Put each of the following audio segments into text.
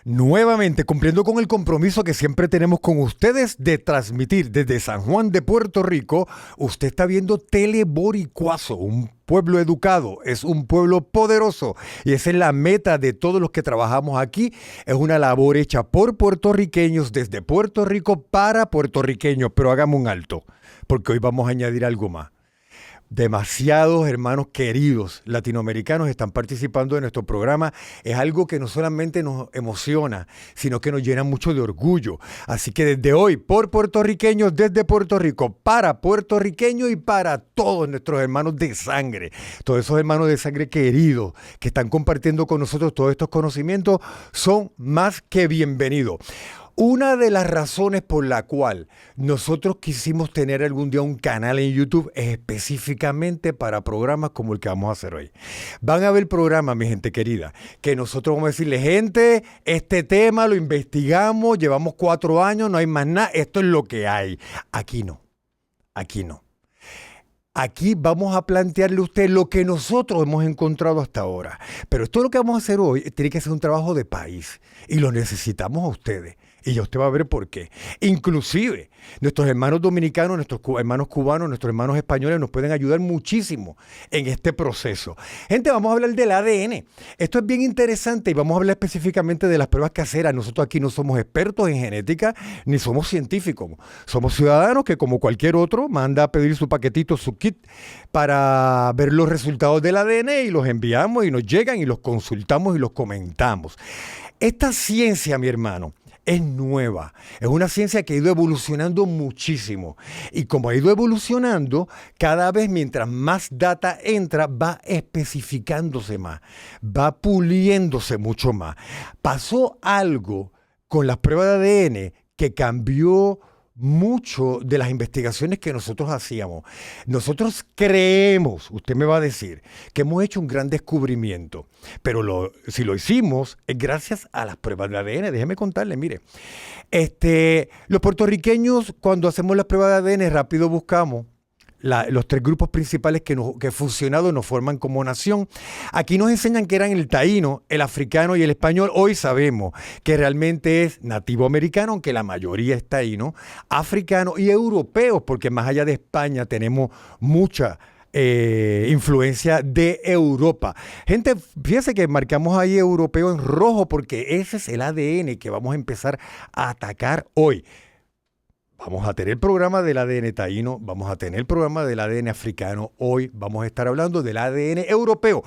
Nuevamente, cumpliendo con el compromiso que siempre tenemos con ustedes de transmitir desde San Juan de Puerto Rico, usted está viendo Teleboricuazo, un pueblo educado, es un pueblo poderoso y esa es la meta de todos los que trabajamos aquí. Es una labor hecha por puertorriqueños desde Puerto Rico para puertorriqueños, pero hagamos un alto, porque hoy vamos a añadir algo más. Demasiados hermanos queridos latinoamericanos están participando de nuestro programa. Es algo que no solamente nos emociona, sino que nos llena mucho de orgullo. Así que desde hoy, por puertorriqueños, desde Puerto Rico, para puertorriqueños y para todos nuestros hermanos de sangre, todos esos hermanos de sangre queridos que están compartiendo con nosotros todos estos conocimientos, son más que bienvenidos. Una de las razones por la cual nosotros quisimos tener algún día un canal en YouTube es específicamente para programas como el que vamos a hacer hoy. Van a ver programas, mi gente querida, que nosotros vamos a decirle, gente, este tema lo investigamos, llevamos 4 años, no hay más nada, esto es lo que hay. Aquí no, aquí no. Aquí vamos a plantearle a usted lo que nosotros hemos encontrado hasta ahora. Pero esto lo que vamos a hacer hoy tiene que ser un trabajo de país y lo necesitamos a ustedes. Y ya usted va a ver por qué. Inclusive, nuestros hermanos dominicanos, nuestros hermanos cubanos, nuestros hermanos españoles nos pueden ayudar muchísimo en este proceso. Gente, vamos a hablar del ADN. Esto es bien interesante y vamos a hablar específicamente de las pruebas caseras. Nosotros aquí no somos expertos en genética ni somos científicos. Somos ciudadanos que, como cualquier otro, manda a pedir su paquetito, su kit, para ver los resultados del ADN y los enviamos y nos llegan y los consultamos y los comentamos. Esta ciencia, mi hermano, es nueva, es una ciencia que ha ido evolucionando muchísimo y como ha ido evolucionando, cada vez mientras más data entra, va especificándose más, va puliéndose mucho más. Pasó algo con las pruebas de ADN que cambió mucho de las investigaciones que nosotros hacíamos. Nosotros creemos, usted me va a decir, que hemos hecho un gran descubrimiento, pero si lo hicimos es gracias a las pruebas de ADN. Déjeme contarle, mire, los puertorriqueños cuando hacemos las pruebas de ADN rápido buscamos los 3 grupos principales que fusionados nos forman como nación. Aquí nos enseñan que eran el taíno, el africano y el español. Hoy sabemos que realmente es nativo americano, aunque la mayoría es taíno, africano y europeo, porque más allá de España tenemos mucha influencia de Europa. Gente, fíjense que marcamos ahí europeo en rojo porque ese es el ADN que vamos a empezar a atacar hoy. Vamos a tener el programa del ADN taíno, vamos a tener el programa del ADN africano. Hoy vamos a estar hablando del ADN europeo.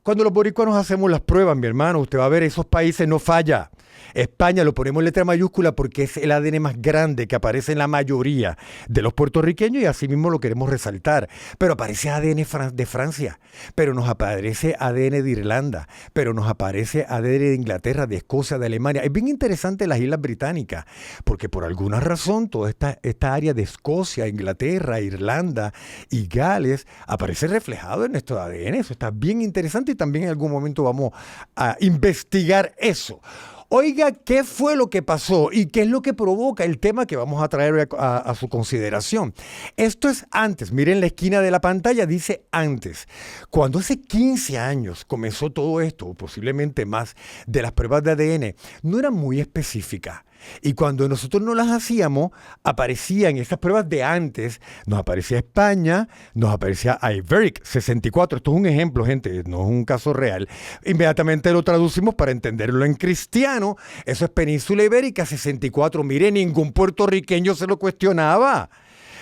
Cuando los boricuanos hacemos las pruebas, mi hermano, usted va a ver, esos países no falla. España lo ponemos en letra mayúscula porque es el ADN más grande que aparece en la mayoría de los puertorriqueños y así mismo lo queremos resaltar. Pero aparece ADN de Francia, pero nos aparece ADN de Irlanda, pero nos aparece ADN de Inglaterra, de Escocia, de Alemania. Es bien interesante las Islas Británicas porque por alguna razón toda esta área de Escocia, Inglaterra, Irlanda y Gales aparece reflejado en nuestro ADN. Eso está bien interesante y también en algún momento vamos a investigar eso. Oiga, ¿qué fue lo que pasó y qué es lo que provoca el tema que vamos a traer a su consideración? Esto es antes, miren la esquina de la pantalla, dice antes. Cuando hace 15 años comenzó todo esto, posiblemente más, de las pruebas de ADN, no eran muy específicas. Y cuando nosotros no las hacíamos, aparecían estas pruebas de antes, nos aparecía España, nos aparecía Iberic 64. Esto es un ejemplo, gente, no es un caso real. Inmediatamente lo traducimos para entenderlo en cristiano. Eso es Península Ibérica 64. Mire, ningún puertorriqueño se lo cuestionaba.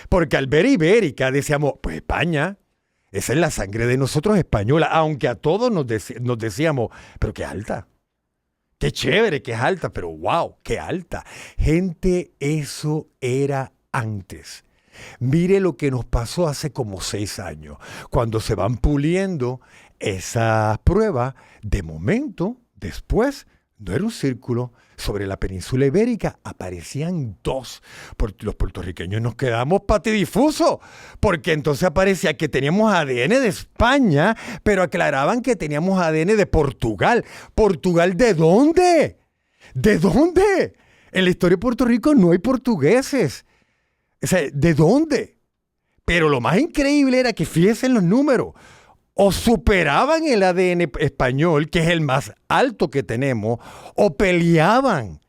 Porque al ver Ibérica decíamos, pues España, esa es la sangre de nosotros española. Aunque a todos nos decíamos, pero qué alta. Qué chévere, que es alta, pero wow, qué alta. Gente, eso era antes. Mire lo que nos pasó hace como 6 años. Cuando se van puliendo esas pruebas, de momento, después, no era un círculo. Sobre la península ibérica aparecían 2. Los puertorriqueños nos quedamos patidifusos, porque entonces aparecía que teníamos ADN de España, pero aclaraban que teníamos ADN de Portugal. ¿Portugal de dónde? ¿De dónde? En la historia de Puerto Rico no hay portugueses. O sea, ¿de dónde? Pero lo más increíble era que fíjense en los números. o superaban el ADN español, que es el más alto que tenemos, o peleaban.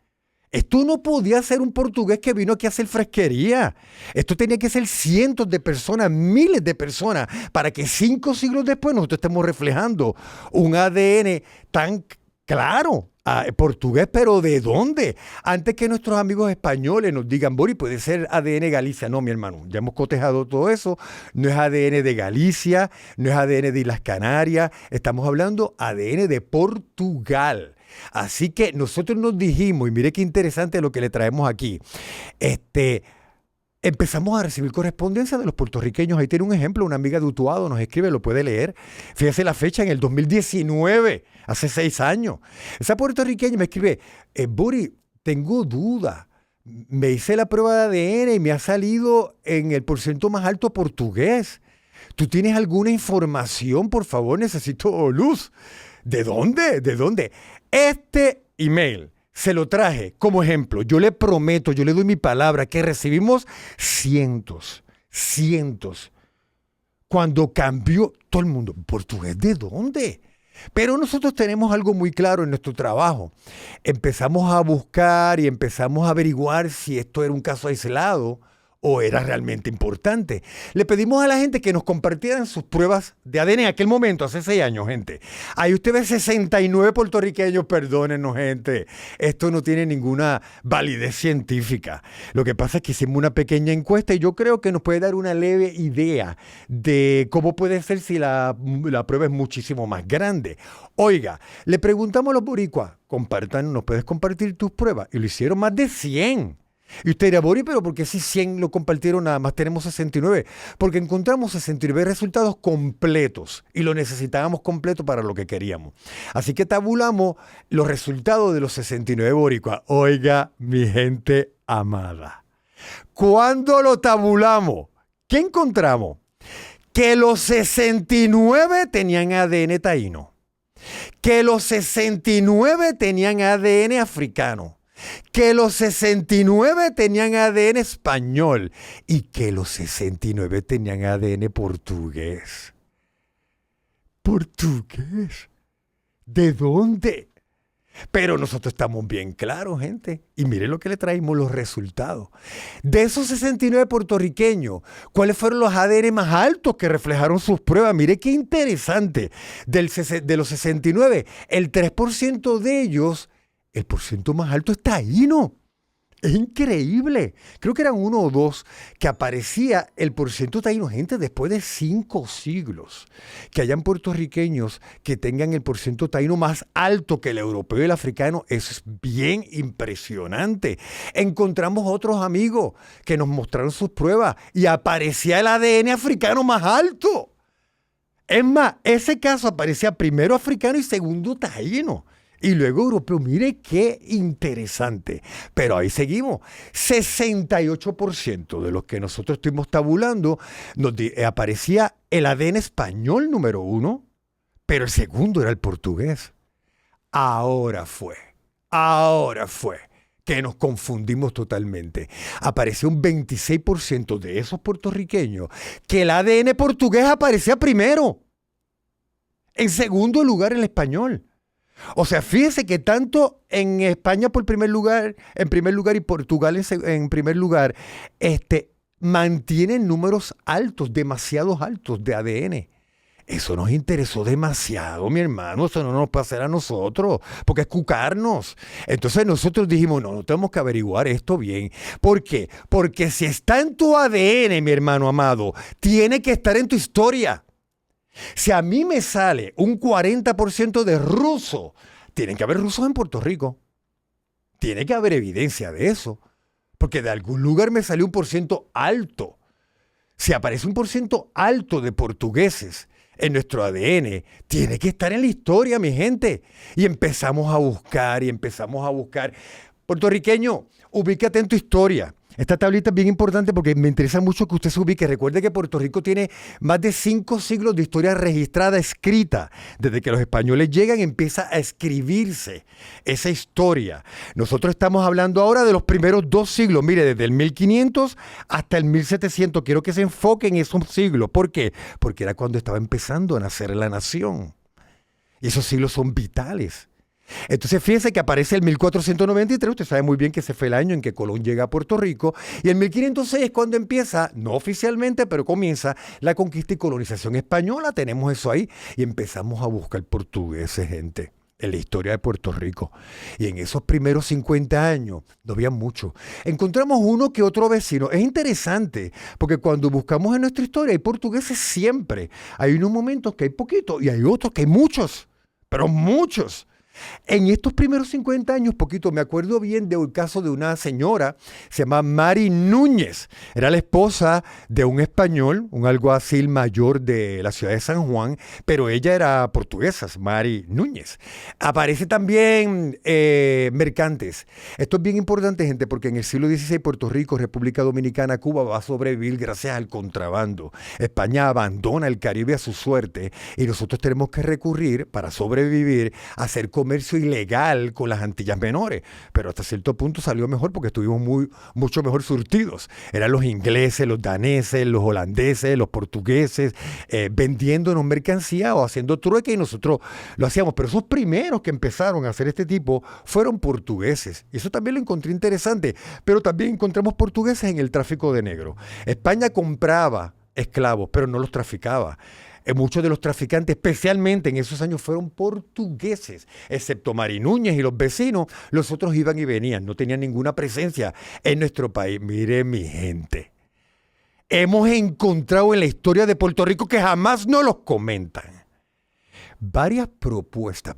Esto no podía ser un portugués que vino aquí a hacer fresquería. Esto tenía que ser cientos de personas, miles de personas, para que 5 siglos después nosotros estemos reflejando un ADN tan claro. Portugués, pero ¿de dónde? Antes que nuestros amigos españoles nos digan, Bori, puede ser ADN Galicia. No, mi hermano, ya hemos cotejado todo eso. No es ADN de Galicia, no es ADN de Islas Canarias. Estamos hablando ADN de Portugal. Así que nosotros nos dijimos, y mire qué interesante lo que le traemos aquí, empezamos a recibir correspondencia de los puertorriqueños. Ahí tiene un ejemplo, una amiga de Utuado nos escribe, lo puede leer. Fíjese la fecha, en el 2019, hace 6 años. Esa puertorriqueña me escribe, Bori, tengo duda. Me hice la prueba de ADN y me ha salido en el porcentaje más alto portugués. ¿Tú tienes alguna información? Por favor, necesito luz. ¿De dónde? ¿De dónde? Este email se lo traje como ejemplo. Yo le prometo, yo le doy mi palabra que recibimos cientos. Cuando cambió todo el mundo, ¿portugués de dónde? Pero nosotros tenemos algo muy claro en nuestro trabajo. Empezamos a buscar y empezamos a averiguar si esto era un caso aislado o era realmente importante. Le pedimos a la gente que nos compartieran sus pruebas de ADN en aquel momento, hace 6 años, gente. Ahí usted ve 69 puertorriqueños, perdónenos, gente. Esto no tiene ninguna validez científica. Lo que pasa es que hicimos una pequeña encuesta y yo creo que nos puede dar una leve idea de cómo puede ser si la prueba es muchísimo más grande. Oiga, le preguntamos a los boricuas, ¿nos puedes compartir tus pruebas? Y lo hicieron más de 100. Y usted dirá, Bori, pero ¿por qué si 100 lo compartieron nada más tenemos 69? Porque encontramos 69 resultados completos y lo necesitábamos completo para lo que queríamos. Así que tabulamos los resultados de los 69 boricuas. Oiga, mi gente amada, cuando lo tabulamos, ¿qué encontramos? Que los 69 tenían ADN taíno, que los 69 tenían ADN africano, que los 69 tenían ADN español y que los 69 tenían ADN portugués. ¿Portugués? ¿De dónde? Pero nosotros estamos bien claros, gente. Y miren lo que le traímos, los resultados. De esos 69 puertorriqueños, ¿cuáles fueron los ADN más altos que reflejaron sus pruebas? Mire qué interesante. De los 69, el 3% de ellos, el porcentaje más alto es taíno. Es increíble. Creo que eran 1 o 2 que aparecía el porcentaje taíno. Gente, después de 5 siglos, que hayan puertorriqueños que tengan el porcentaje taíno más alto que el europeo y el africano, eso es bien impresionante. Encontramos otros amigos que nos mostraron sus pruebas y aparecía el ADN africano más alto. Es más, ese caso aparecía primero africano y segundo taíno. Y luego europeo, mire qué interesante. Pero ahí seguimos. 68% de los que nosotros estuvimos tabulando, aparecía el ADN español número 1, pero el segundo era el portugués. Ahora fue que nos confundimos totalmente. Apareció un 26% de esos puertorriqueños que el ADN portugués aparecía primero. En segundo lugar el español. O sea, fíjese que tanto en España en primer lugar y Portugal en primer lugar, mantienen números altos, demasiado altos de ADN. Eso nos interesó demasiado, mi hermano. Eso no nos puede hacer a nosotros, porque es cucarnos. Entonces nosotros dijimos, no tenemos que averiguar esto bien. ¿Por qué? Porque si está en tu ADN, mi hermano amado, tiene que estar en tu historia. Si a mí me sale un 40% de ruso, tienen que haber rusos en Puerto Rico. Tiene que haber evidencia de eso. Porque de algún lugar me salió un porcentaje alto. Si aparece un porcentaje alto de portugueses en nuestro ADN, tiene que estar en la historia, mi gente. Y empezamos a buscar. Puertorriqueño, ubícate en tu historia. Esta tablita es bien importante porque me interesa mucho que usted se ubique. Recuerde que Puerto Rico tiene más de 5 siglos de historia registrada, escrita. Desde que los españoles llegan empieza a escribirse esa historia. Nosotros estamos hablando ahora de los primeros 2 siglos. Mire, desde el 1500 hasta el 1700. Quiero que se enfoque en esos siglos. ¿Por qué? Porque era cuando estaba empezando a nacer la nación. Y esos siglos son vitales. Entonces fíjense que aparece el 1493, usted sabe muy bien que ese fue el año en que Colón llega a Puerto Rico, y el 1506 es cuando empieza, no oficialmente, pero comienza la conquista y colonización española, tenemos eso ahí, y empezamos a buscar portugueses, gente, en la historia de Puerto Rico. Y en esos primeros 50 años, no había mucho. Encontramos uno que otro vecino. Es interesante, porque cuando buscamos en nuestra historia hay portugueses siempre. Hay unos momentos que hay poquitos y hay otros que hay muchos, pero muchos. En estos primeros 50 años, poquito, me acuerdo bien del caso de una señora, se llama Mari Núñez. Era la esposa de un español, un alguacil mayor de la ciudad de San Juan, pero ella era portuguesa, Mari Núñez. Aparece también mercantes. Esto es bien importante, gente, porque en el siglo XVI Puerto Rico, República Dominicana, Cuba va a sobrevivir gracias al contrabando. España abandona el Caribe a su suerte y nosotros tenemos que recurrir para sobrevivir a hacer comercio ilegal con las Antillas Menores, pero hasta cierto punto salió mejor porque estuvimos mucho mejor surtidos. Eran los ingleses, los daneses, los holandeses, los portugueses, vendiéndonos mercancía o haciendo trueque y nosotros lo hacíamos. Pero esos primeros que empezaron a hacer este tipo fueron portugueses. Y eso también lo encontré interesante. Pero también encontramos portugueses en el tráfico de negro. España compraba esclavos, pero no los traficaba. Muchos de los traficantes, especialmente en esos años, fueron portugueses, excepto Mari Núñez y los vecinos. Los otros iban y venían, no tenían ninguna presencia en nuestro país. Mire, mi gente, hemos encontrado en la historia de Puerto Rico que jamás nos los comentan. Varias propuestas,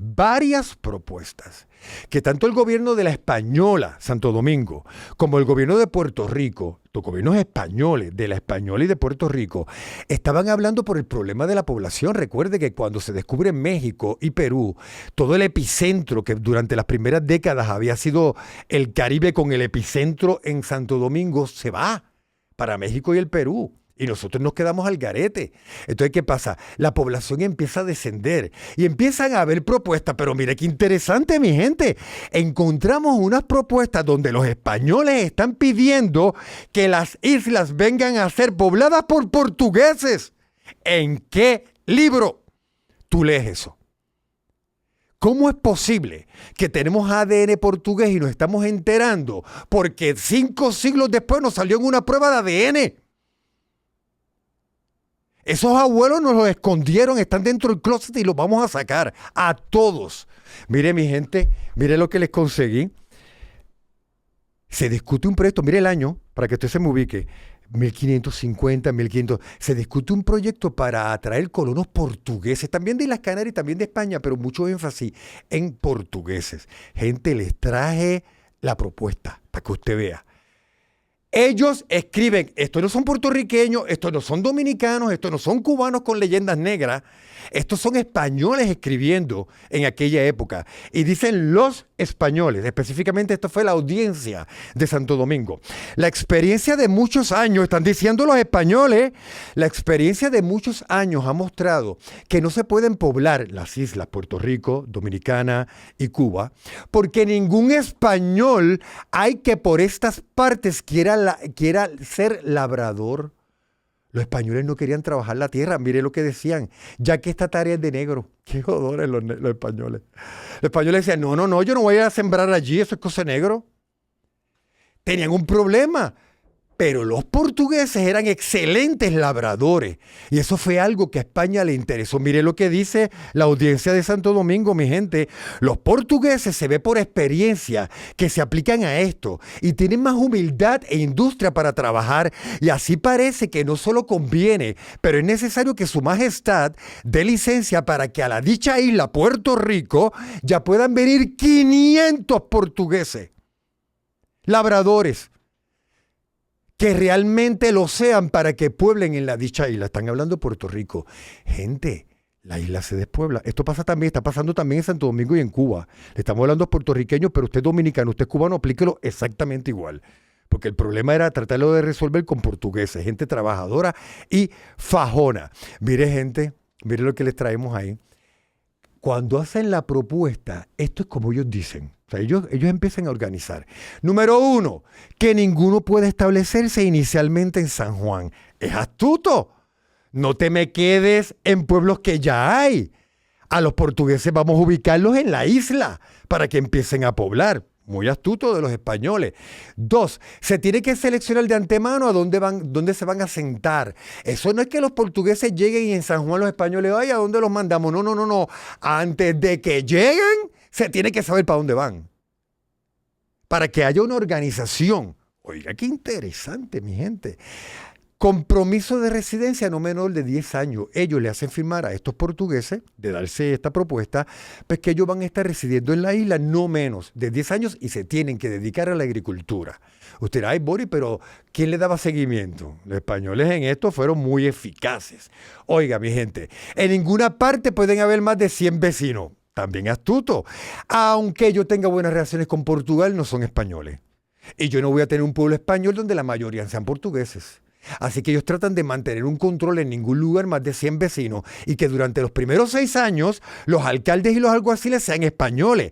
que tanto el gobierno de la Española, Santo Domingo, como el gobierno de Puerto Rico, los gobiernos españoles, de la Española y de Puerto Rico, estaban hablando por el problema de la población. Recuerde que cuando se descubre México y Perú, todo el epicentro que durante las primeras décadas había sido el Caribe con el epicentro en Santo Domingo, se va para México y el Perú. Y nosotros nos quedamos al garete. Entonces, ¿qué pasa? La población empieza a descender y empiezan a haber propuestas. Pero mire qué interesante, mi gente. Encontramos unas propuestas donde los españoles están pidiendo que las islas vengan a ser pobladas por portugueses. ¿En qué libro tú lees eso? ¿Cómo es posible que tenemos ADN portugués y nos estamos enterando? Porque 5 siglos después nos salió en una prueba de ADN. Esos abuelos nos los escondieron, están dentro del closet y los vamos a sacar a todos. Mire, mi gente, mire lo que les conseguí. Se discute un proyecto, mire el año, para que usted se me ubique, 1550, 1500. Se discute un proyecto para atraer colonos portugueses, también de las Canarias y también de España, pero mucho énfasis en portugueses. Gente, les traje la propuesta para que usted vea. Ellos escriben, estos no son puertorriqueños, estos no son dominicanos, estos no son cubanos con leyendas negras, estos son españoles escribiendo en aquella época. Y dicen los españoles, específicamente esto fue la audiencia de Santo Domingo. La experiencia de muchos años, están diciendo los españoles, la experiencia de muchos años ha mostrado que no se pueden poblar las islas Puerto Rico, Dominicana y Cuba, porque ningún español hay que por estas partes quiera ser labrador. Los españoles no querían trabajar la tierra. Mire lo que decían, ya que esta tarea es de negro. Qué jodores los españoles. Los españoles decían, no, yo no voy a sembrar allí, eso es cosa de negro. Tenían un problema. Pero los portugueses eran excelentes labradores y eso fue algo que a España le interesó. Mire lo que dice la audiencia de Santo Domingo, mi gente. Los portugueses se ve por experiencia que se aplican a esto y tienen más humildad e industria para trabajar y así parece que no solo conviene, pero es necesario que su majestad dé licencia para que a la dicha isla, Puerto Rico, ya puedan venir 500 portugueses, labradores, que realmente lo sean para que pueblen en la dicha isla. Están hablando de Puerto Rico. Gente, la isla se despuebla. Esto pasa también, está pasando también en Santo Domingo y en Cuba. Le estamos hablando a puertorriqueños, pero usted es dominicano, usted es cubano, aplíquelo exactamente igual. porque el problema era tratarlo de resolver con portugueses, gente trabajadora y fajona. Mire, gente, mire lo que les traemos ahí. Cuando hacen la propuesta, esto es como ellos dicen. O sea, ellos empiezan a organizar. Número 1, que ninguno puede establecerse inicialmente en San Juan. Es astuto. No te me quedes en pueblos que ya hay. A los portugueses vamos a ubicarlos en la isla para que empiecen a poblar. Muy astuto de los españoles. 2, se tiene que seleccionar de antemano a dónde se van a sentar. Eso no es que los portugueses lleguen y en San Juan los españoles, ay, ¿a dónde los mandamos? No, no, no, no. Antes de que lleguen, se tiene que saber para dónde van. Para que haya una organización. Oiga, qué interesante, mi gente. Compromiso de residencia no menor de 10 años. Ellos le hacen firmar a estos portugueses, de darse esta propuesta, pues que ellos van a estar residiendo en la isla no menos de 10 años y se tienen que dedicar a la agricultura. Usted dirá, ay, Boris, pero ¿quién le daba seguimiento? Los españoles en esto fueron muy eficaces. Oiga, mi gente, en ninguna parte pueden haber más de 100 vecinos. También astuto. Aunque yo tenga buenas relaciones con Portugal, no son españoles. Y yo no voy a tener un pueblo español donde la mayoría sean portugueses. Así que ellos tratan de mantener un control en ningún lugar más de 100 vecinos y que durante los primeros 6 años los alcaldes y los alguaciles sean españoles.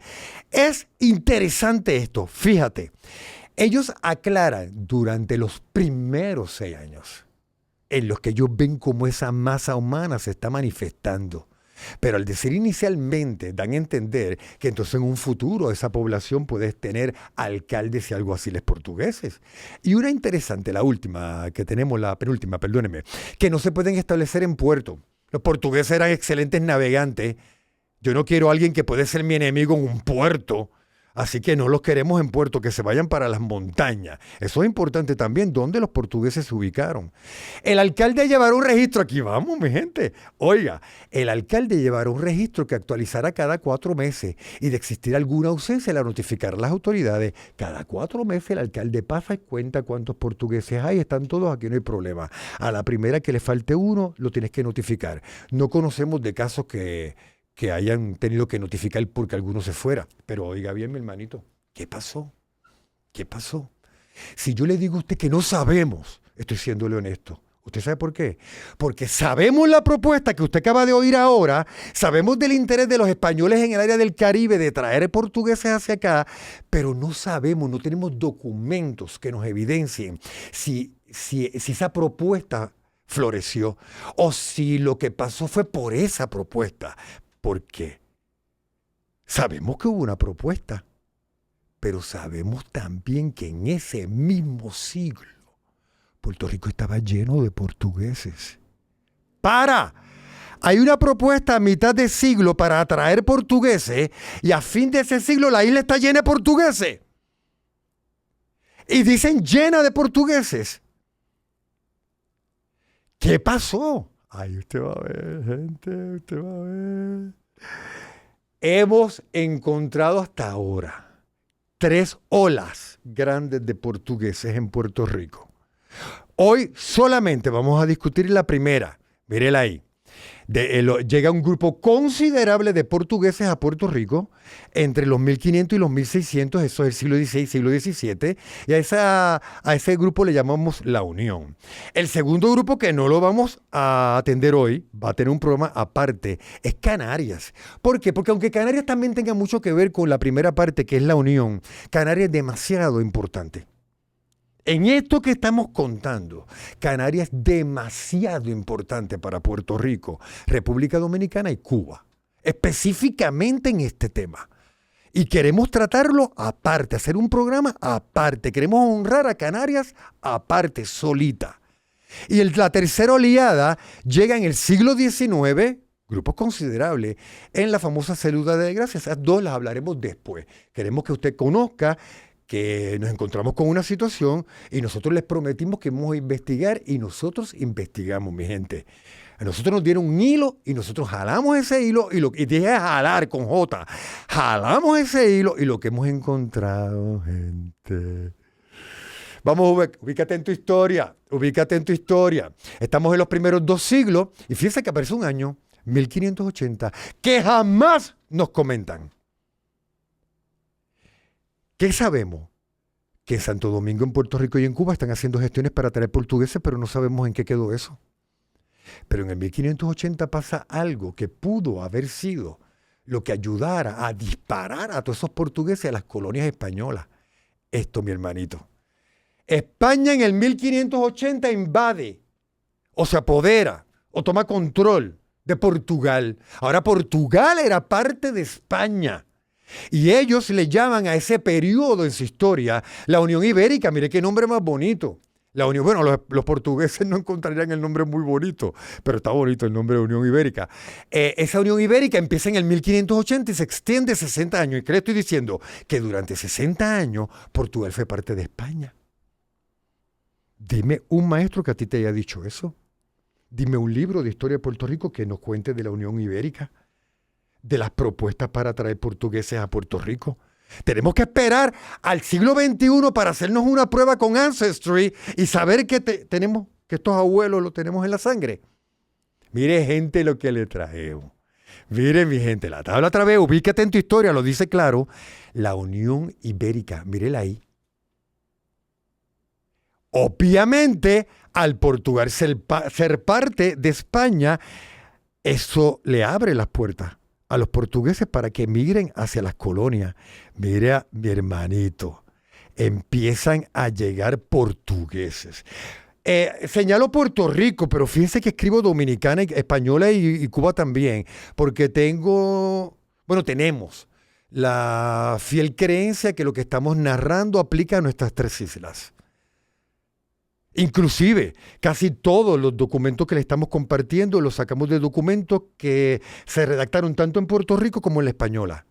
Es interesante esto, fíjate. Ellos aclaran durante los primeros 6 años en los que ellos ven cómo esa masa humana se está manifestando. Pero al decir inicialmente, dan a entender que entonces en un futuro esa población puede tener alcaldes y alguaciles portugueses. Y una interesante, la última que tenemos, la penúltima, perdóneme, que no se pueden establecer en puerto. Los portugueses eran excelentes navegantes. Yo no quiero a alguien que puede ser mi enemigo en un puerto. Así que no los queremos en puerto, que se vayan para las montañas. Eso es importante también, dónde los portugueses se ubicaron. El alcalde llevará un registro, aquí vamos, mi gente. Oiga, el alcalde llevará un registro que actualizará cada 4 meses y de existir alguna ausencia la notificará a las autoridades. Cada 4 meses el alcalde pasa y cuenta cuántos portugueses hay, están todos, aquí no hay problema. A la primera que le falte uno, lo tienes que notificar. No conocemos de casos que hayan tenido que notificar porque alguno se fuera. Pero oiga bien, mi hermanito, ¿qué pasó? ¿Qué pasó? Si yo le digo a usted que no sabemos, estoy siéndole honesto. ¿Usted sabe por qué? Porque sabemos la propuesta que usted acaba de oír ahora, sabemos del interés de los españoles en el área del Caribe de traer portugueses hacia acá, pero no sabemos, no tenemos documentos que nos evidencien si esa propuesta floreció o si lo que pasó fue por esa propuesta. Porque sabemos que hubo una propuesta, pero sabemos también que en ese mismo siglo Puerto Rico estaba lleno de portugueses. Hay una propuesta a mitad de siglo para atraer portugueses y a fin de ese siglo la isla está llena de portugueses. Y dicen llena de portugueses. ¿Qué pasó? Ay, usted va a ver, gente, usted va a ver. Hemos encontrado hasta ahora 3 olas grandes de portugueses en Puerto Rico. Hoy solamente vamos a discutir la primera. Mírela ahí. Llega un grupo considerable de portugueses a Puerto Rico entre los 1500 y los 1600, eso es el siglo XVI, siglo XVII, y a ese grupo le llamamos la Unión. El segundo grupo, que no lo vamos a atender hoy, va a tener un programa aparte, es Canarias. ¿Por qué? Porque aunque Canarias también tenga mucho que ver con la primera parte, que es la Unión, Canarias es demasiado importante. En esto que estamos contando, Canarias es demasiado importante para Puerto Rico, República Dominicana y Cuba, específicamente en este tema. Y queremos tratarlo aparte, hacer un programa aparte. Queremos honrar a Canarias aparte, solita. Y la tercera oleada llega en el siglo XIX, grupos considerables, en la famosa Célula de Gracia. Esas 2 las hablaremos después. Queremos que usted conozca que nos encontramos con una situación y nosotros les prometimos que vamos a investigar y nosotros investigamos, mi gente. A nosotros nos dieron un hilo y nosotros jalamos ese hilo y dije jalar con J. Jalamos ese hilo y lo que hemos encontrado, gente. Vamos, ubícate en tu historia, ubícate en tu historia. Estamos en los primeros 2 siglos y fíjense que aparece un año, 1580, que jamás nos comentan. ¿Qué sabemos? que en Santo Domingo, en Puerto Rico y en Cuba están haciendo gestiones para traer portugueses, pero no sabemos en qué quedó eso. Pero en el 1580 pasa algo que pudo haber sido lo que ayudara a disparar a todos esos portugueses a las colonias españolas. Esto, mi hermanito. España en el 1580 invade, o se apodera, o toma control de Portugal. Ahora Portugal era parte de España. Y ellos le llaman a ese periodo en su historia la Unión Ibérica. Mire qué nombre más bonito. La Unión, bueno, los portugueses no encontrarían el nombre muy bonito, pero está bonito el nombre de Unión Ibérica. Esa Unión Ibérica empieza en el 1580 y se extiende 60 años. ¿Y qué le estoy diciendo? Que durante 60 años Portugal fue parte de España. Dime un maestro que a ti te haya dicho eso. Dime un libro de historia de Puerto Rico que nos cuente de la Unión Ibérica, de las propuestas para traer portugueses a Puerto Rico. Tenemos que esperar al siglo XXI para hacernos una prueba con Ancestry y saber que tenemos, que estos abuelos los tenemos en la sangre. Mire, gente, lo que le traemos. Mire, mi gente, la tabla otra vez, ubícate en tu historia, lo dice claro. La Unión Ibérica, mírela ahí. Obviamente, al Portugal ser parte de España, eso le abre las puertas a los portugueses para que emigren hacia las colonias. Mira, mi hermanito, empiezan a llegar portugueses. Señalo Puerto Rico, pero fíjense que escribo dominicana, española y Cuba también, porque tenemos la fiel creencia que lo que estamos narrando aplica a nuestras tres islas. Inclusive, casi todos los documentos que le estamos compartiendo los sacamos de documentos que se redactaron tanto en Puerto Rico como en la española.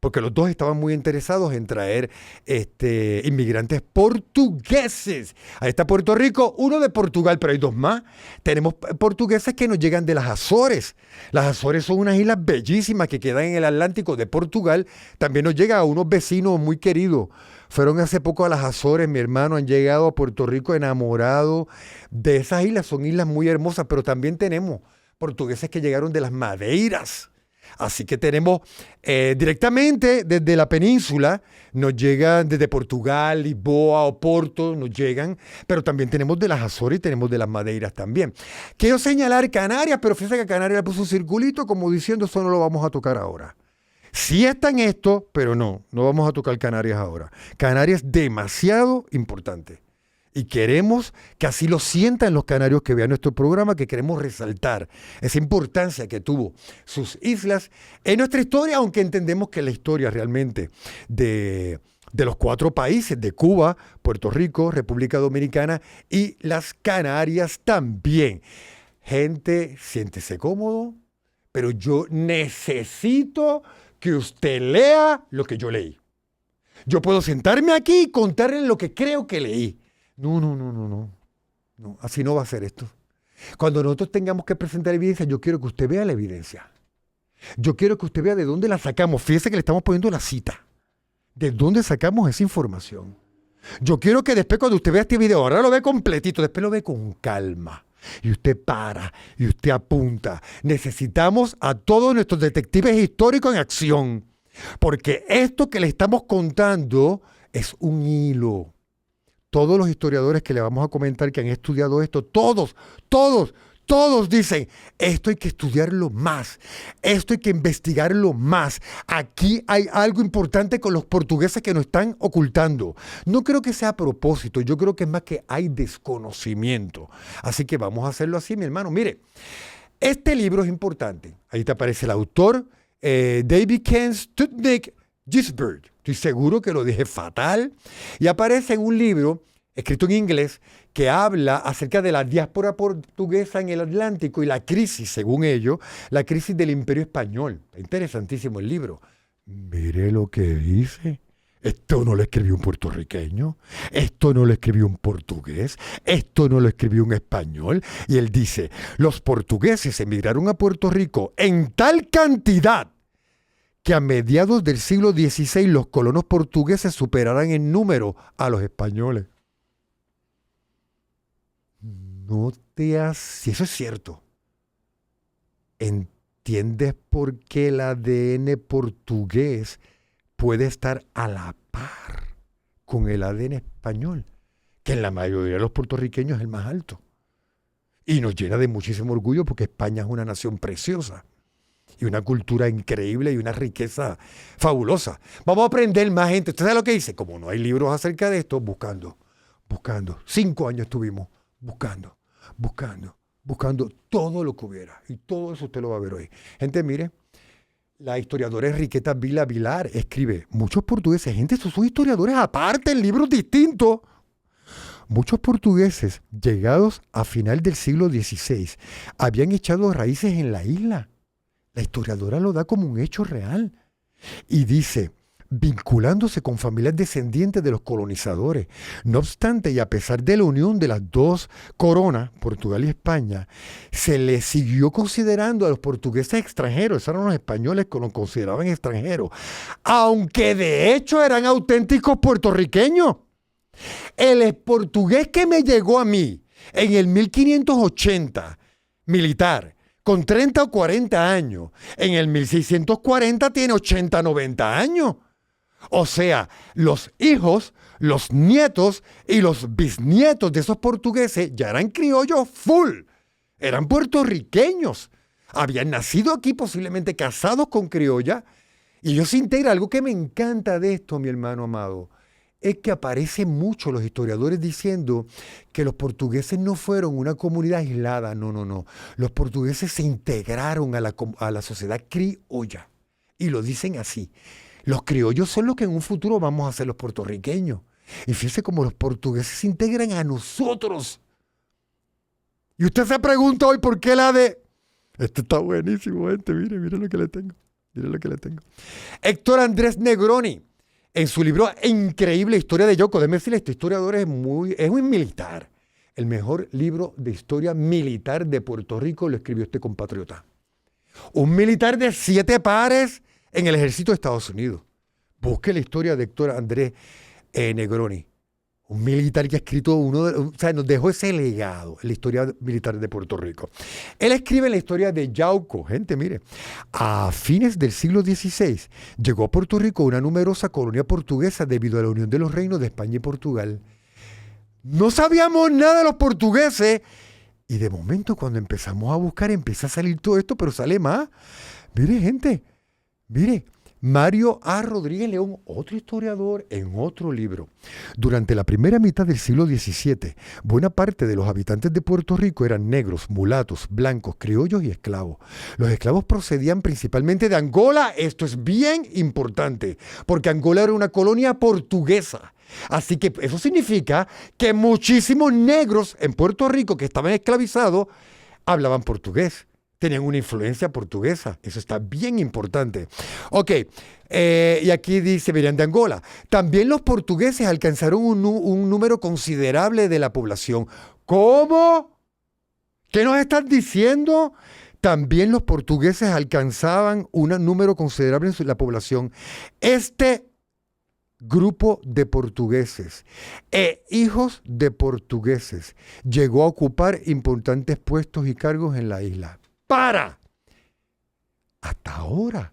Porque los dos estaban muy interesados en traer inmigrantes portugueses. Ahí está Puerto Rico, uno de Portugal, pero hay dos más. Tenemos portugueses que nos llegan de las Azores. Las Azores son unas islas bellísimas que quedan en el Atlántico de Portugal. También nos llega a unos vecinos muy queridos. Fueron hace poco a las Azores, mi hermano, han llegado a Puerto Rico enamorados de esas islas. Son islas muy hermosas, pero también tenemos portugueses que llegaron de las Madeiras. Así que tenemos directamente desde la península, nos llegan desde Portugal, Lisboa, Oporto, nos llegan, pero también tenemos de las Azores y tenemos de las Madeiras también. Quiero señalar Canarias, pero fíjense que a Canarias le puso un circulito como diciendo eso no lo vamos a tocar ahora. Sí está en esto, pero no vamos a tocar Canarias ahora. Canarias es demasiado importante. Y queremos que así lo sientan los canarios que vean nuestro programa, que queremos resaltar esa importancia que tuvo sus islas en nuestra historia, aunque entendemos que la historia realmente de los cuatro países, de Cuba, Puerto Rico, República Dominicana y las Canarias también. Gente, siéntese cómodo, pero yo necesito que usted lea lo que yo leí. Yo puedo sentarme aquí y contarle lo que creo que leí. No, así no va a ser esto. Cuando nosotros tengamos que presentar evidencia, yo quiero que usted vea la evidencia. Yo quiero que usted vea de dónde la sacamos. Fíjese que le estamos poniendo la cita. ¿De dónde sacamos esa información? Yo quiero que después cuando usted vea este video, ahora lo ve completito, después lo ve con calma. Y usted para, y usted apunta. Necesitamos a todos nuestros detectives históricos en acción. Porque esto que le estamos contando es un hilo. Todos los historiadores que le vamos a comentar que han estudiado esto, todos dicen, esto hay que estudiarlo más, esto hay que investigarlo más. Aquí hay algo importante con los portugueses que nos están ocultando. No creo que sea a propósito, yo creo que es más que hay desconocimiento. Así que vamos a hacerlo así, mi hermano. Mire, este libro es importante. Ahí te aparece el autor, David Ken Stutnik Gisbert. Estoy seguro que lo dije fatal. Y aparece en un libro escrito en inglés que habla acerca de la diáspora portuguesa en el Atlántico y la crisis, según ellos, la crisis del Imperio Español. Interesantísimo el libro. Mire lo que dice. Esto no lo escribió un puertorriqueño, esto no lo escribió un portugués, esto no lo escribió un español. Y él dice, los portugueses emigraron a Puerto Rico en tal cantidad que a mediados del siglo XVI los colonos portugueses superarán en número a los españoles. Si eso es cierto, ¿entiendes por qué el ADN portugués puede estar a la par con el ADN español, que en la mayoría de los puertorriqueños es el más alto. Y nos llena de muchísimo orgullo porque España es una nación preciosa y una cultura increíble y una riqueza fabulosa. Vamos a aprender más, gente. ¿Usted sabe lo que dice? Como no hay libros acerca de esto, buscando. 5 años estuvimos buscando todo lo que hubiera. Y todo eso usted lo va a ver hoy. Gente, mire, la historiadora Enriqueta Vila Vilar escribe, muchos portugueses, gente, estos son historiadores aparte en libros distintos. Muchos portugueses, llegados a final del siglo XVI, habían echado raíces en la isla. La historiadora lo da como un hecho real. Y dice, vinculándose con familias descendientes de los colonizadores. No obstante, y a pesar de la unión de las dos coronas, Portugal y España, se les siguió considerando a los portugueses extranjeros. Esos eran los españoles que los consideraban extranjeros. Aunque de hecho eran auténticos puertorriqueños. El portugués que me llegó a mí en el 1580, militar, con 30 o 40 años, en el 1640 tiene 80, 90 años. O sea, los hijos, los nietos y los bisnietos de esos portugueses ya eran criollos full, eran puertorriqueños. Habían nacido aquí, posiblemente casados con criolla, y ellos integran algo que me encanta de esto, mi hermano amado. Es que aparecen mucho los historiadores diciendo que los portugueses no fueron una comunidad aislada, no. Los portugueses se integraron a la sociedad criolla. Y lo dicen así. Los criollos son los que en un futuro vamos a ser los puertorriqueños. Y fíjese cómo los portugueses se integran a nosotros. Y usted se pregunta hoy por qué la de... Esto está buenísimo, gente. Mire lo que le tengo. Mire lo que le tengo. Héctor Andrés Negroni. En su libro Increíble Historia de Yoko, déjeme decirle, este historiador es un militar. El mejor libro de historia militar de Puerto Rico lo escribió este compatriota. Un militar de 7 pares en el ejército de Estados Unidos. Busque la historia de Héctor Andrés Negroni. Un militar que ha escrito nos dejó ese legado en la historia militar de Puerto Rico. Él escribe la historia de Yauco. Gente, mire, a fines del siglo XVI llegó a Puerto Rico una numerosa colonia portuguesa debido a la unión de los reinos de España y Portugal. No sabíamos nada de los portugueses y de momento cuando empezamos a buscar empieza a salir todo esto, pero sale más. Mire, gente, mire. Mario A. Rodríguez León, otro historiador, en otro libro. Durante la primera mitad del siglo XVII, buena parte de los habitantes de Puerto Rico eran negros, mulatos, blancos, criollos y esclavos. Los esclavos procedían principalmente de Angola. Esto es bien importante, porque Angola era una colonia portuguesa. Así que eso significa que muchísimos negros en Puerto Rico que estaban esclavizados hablaban portugués. Tenían una influencia portuguesa. Eso está bien importante. Ok, y aquí dice, venían de Angola. También los portugueses alcanzaron un número considerable de la población. ¿Cómo? ¿Qué nos están diciendo? También los portugueses alcanzaban un número considerable en la población. Este grupo de portugueses e hijos de portugueses llegó a ocupar importantes puestos y cargos en la isla. Hasta ahora,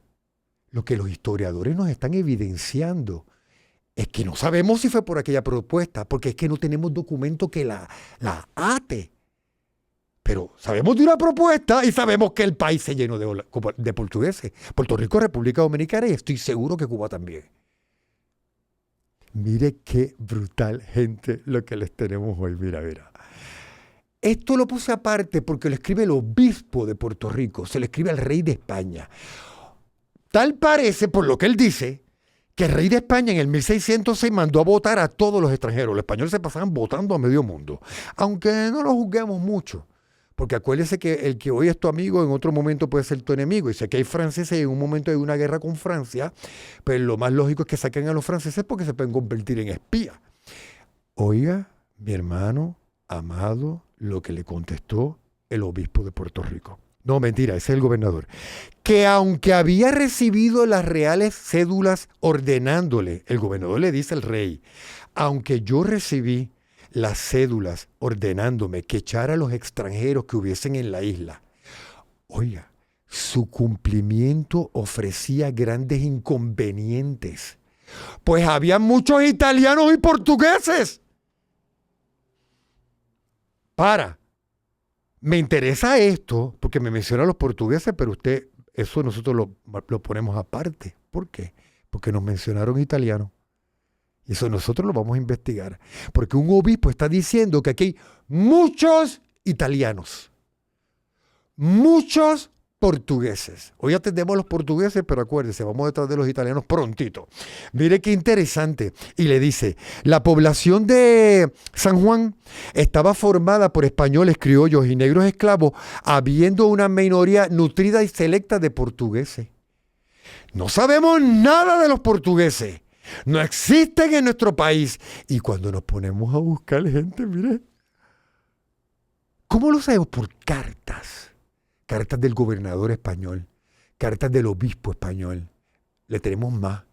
lo que los historiadores nos están evidenciando es que no sabemos si fue por aquella propuesta, porque es que no tenemos documento que la ate. Pero sabemos de una propuesta y sabemos que el país se llenó de portugueses. Puerto Rico, República Dominicana y estoy seguro que Cuba también. Mire qué brutal, gente, lo que les tenemos hoy. Mira. Esto lo puse aparte porque lo escribe el obispo de Puerto Rico, se lo escribe al rey de España. Tal parece, por lo que él dice, que el rey de España en el 1606 mandó a votar a todos los extranjeros. Los españoles se pasaban votando a medio mundo, aunque no lo juzguemos mucho. Porque acuérdese que el que hoy es tu amigo en otro momento puede ser tu enemigo. Y sé que hay franceses y en un momento hay una guerra con Francia, pues lo más lógico es que saquen a los franceses porque se pueden convertir en espías. Oiga, mi hermano amado, lo que le contestó el obispo de Puerto Rico. No, mentira, ese es el gobernador. Que aunque había recibido las reales cédulas ordenándole, el gobernador le dice al rey, aunque yo recibí las cédulas ordenándome que echara a los extranjeros que hubiesen en la isla, oiga, su cumplimiento ofrecía grandes inconvenientes, Pues había muchos italianos y portugueses. Me interesa esto porque me menciona a los portugueses, pero eso nosotros lo ponemos aparte. ¿Por qué? Porque nos mencionaron italianos. Y eso nosotros lo vamos a investigar. Porque un obispo está diciendo que aquí hay muchos italianos, muchos portugueses. Hoy atendemos a los portugueses, pero acuérdense, vamos detrás de los italianos prontito. Mire qué interesante. Y le dice, la población de San Juan estaba formada por españoles, criollos y negros esclavos, habiendo una minoría nutrida y selecta de portugueses. No sabemos nada de los portugueses. No existen en nuestro país. Y cuando nos ponemos a buscar gente, mire, ¿cómo lo sabemos? Por cartas. Cartas del gobernador español, cartas del obispo español. Le tenemos más.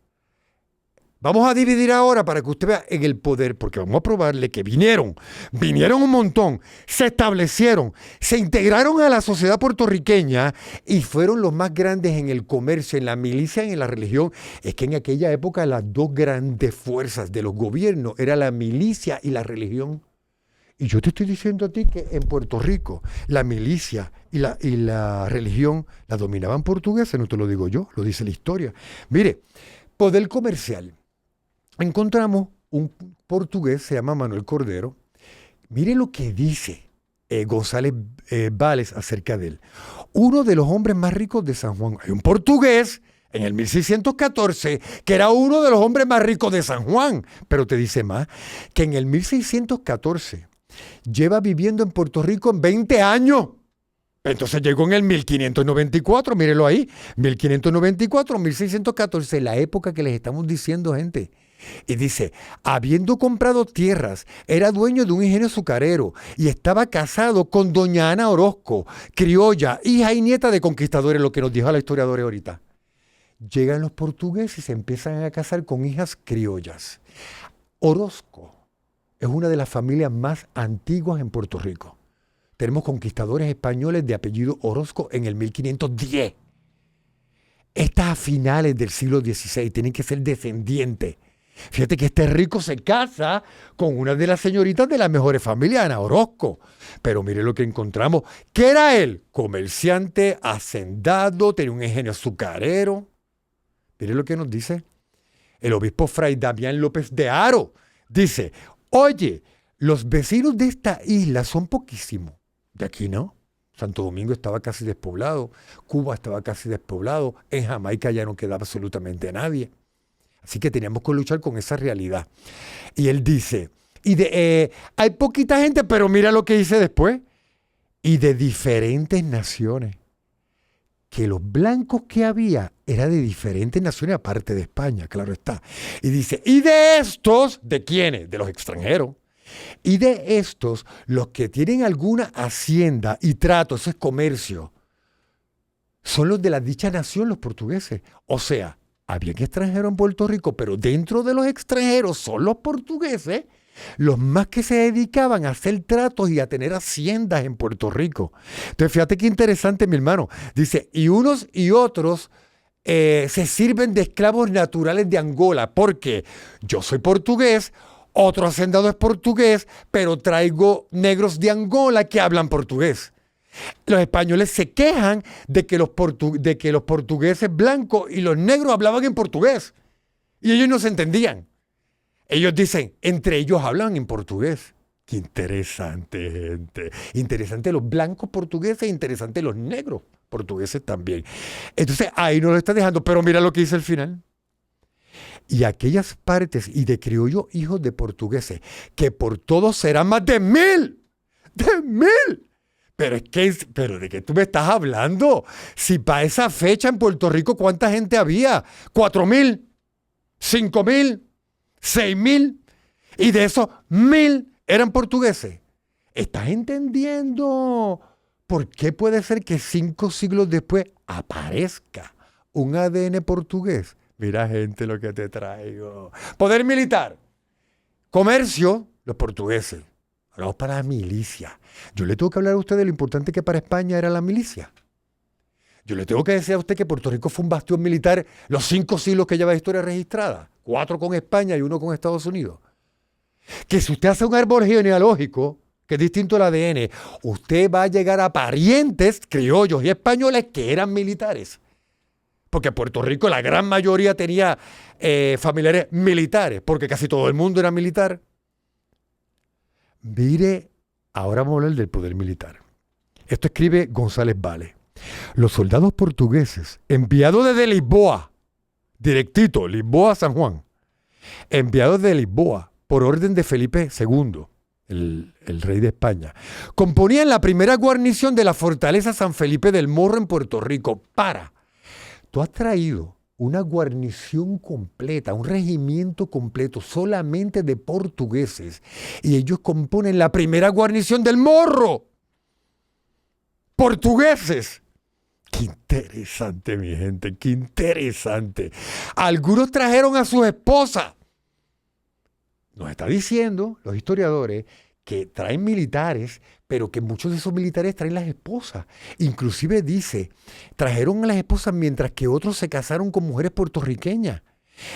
Vamos a dividir ahora para que usted vea en el poder, porque vamos a probarle que vinieron un montón, se establecieron, se integraron a la sociedad puertorriqueña y fueron los más grandes en el comercio, en la milicia y en la religión. Es que en aquella época las dos grandes fuerzas de los gobiernos eran la milicia y la religión. Y yo te estoy diciendo a ti que en Puerto Rico la milicia y la religión la dominaban portugueses, no te lo digo yo, lo dice la historia. Mire, poder comercial. Encontramos un portugués, se llama Manuel Cordero. Mire lo que dice González Vales acerca de él. Uno de los hombres más ricos de San Juan. Hay un portugués en el 1614 que era uno de los hombres más ricos de San Juan. Pero te dice más, que en el 1614 lleva viviendo en Puerto Rico en 20 años. Entonces llegó en el 1594, mírelo ahí, 1594, 1614, la época que les estamos diciendo, gente. Y dice, habiendo comprado tierras, era dueño de un ingenio azucarero y estaba casado con doña Ana Orozco, criolla, hija y nieta de conquistadores, lo que nos dijo la historiadora ahorita. Llegan los portugueses y se empiezan a casar con hijas criollas. Orozco es una de las familias más antiguas en Puerto Rico. Tenemos conquistadores españoles de apellido Orozco en el 1510. Estas a finales del siglo XVI tienen que ser descendientes. Fíjate que este rico se casa con una de las señoritas de las mejores familias, Ana Orozco. Pero mire lo que encontramos. ¿Qué era él? Comerciante, hacendado, tenía un ingenio azucarero. Mire lo que nos dice el obispo Fray Damián López de Haro. Dice, oye, los vecinos de esta isla son poquísimos. De aquí no. Santo Domingo estaba casi despoblado, Cuba estaba casi despoblado, en Jamaica ya no quedaba absolutamente nadie. Así que teníamos que luchar con esa realidad. Y él dice, hay poquita gente, pero mira lo que dice después. Y de diferentes naciones. Que los blancos que había eran de diferentes naciones, aparte de España, claro está. Y dice, ¿y de estos? ¿De quiénes? De los extranjeros. Y de estos, los que tienen alguna hacienda y trato, eso es comercio, son los de la dicha nación, los portugueses. O sea, había extranjeros en Puerto Rico, pero dentro de los extranjeros son los portugueses los más que se dedicaban a hacer tratos y a tener haciendas en Puerto Rico. Entonces, fíjate qué interesante, mi hermano. Dice, y unos y otros se sirven de esclavos naturales de Angola. Porque yo soy portugués, otro hacendado es portugués, pero traigo negros de Angola que hablan portugués. Los españoles se quejan de que los portugueses blancos y los negros hablaban en portugués. Y ellos no se entendían. Ellos dicen, entre ellos hablan en portugués. Qué interesante, gente. Interesante los blancos portugueses, interesante los negros portugueses también. Entonces, ahí nos lo está dejando. Pero mira lo que dice al final. Y aquellas partes y de criollo hijos de portugueses, que por todos serán más de 1000. ¡De 1000! Pero ¿de qué tú me estás hablando? Si para esa fecha en Puerto Rico, ¿cuánta gente había? 4000, 5000, 6000. Y de esos 1000 eran portugueses. ¿Estás entendiendo por qué puede ser que 5 siglos después aparezca un ADN portugués? Mira, gente, lo que te traigo. Poder militar. Comercio, los portugueses. Hablamos para la milicia. Yo le tengo que hablar a usted de lo importante que para España era la milicia. Yo le tengo que decir a usted que Puerto Rico fue un bastión militar los 5 siglos que lleva historia registrada. 4 con España y 1 con Estados Unidos. Que si usted hace un árbol genealógico, que es distinto al ADN, usted va a llegar a parientes criollos y españoles que eran militares. Porque Puerto Rico la gran mayoría tenía familiares militares, porque casi todo el mundo era militar. Mire, ahora vamos a hablar del poder militar. Esto escribe González Vale. Los soldados portugueses enviados desde Lisboa, directito, Lisboa a San Juan, enviados de Lisboa por orden de Felipe II, el rey de España, componían la primera guarnición de la fortaleza San Felipe del Morro en Puerto Rico. Tú has traído una guarnición completa, un regimiento completo solamente de portugueses y ellos componen la primera guarnición del Morro. Portugueses. Qué interesante, mi gente, qué interesante. Algunos trajeron a sus esposas. Nos está diciendo los historiadores que traen militares, pero que muchos de esos militares traen las esposas. Inclusive dice, trajeron a las esposas mientras que otros se casaron con mujeres puertorriqueñas.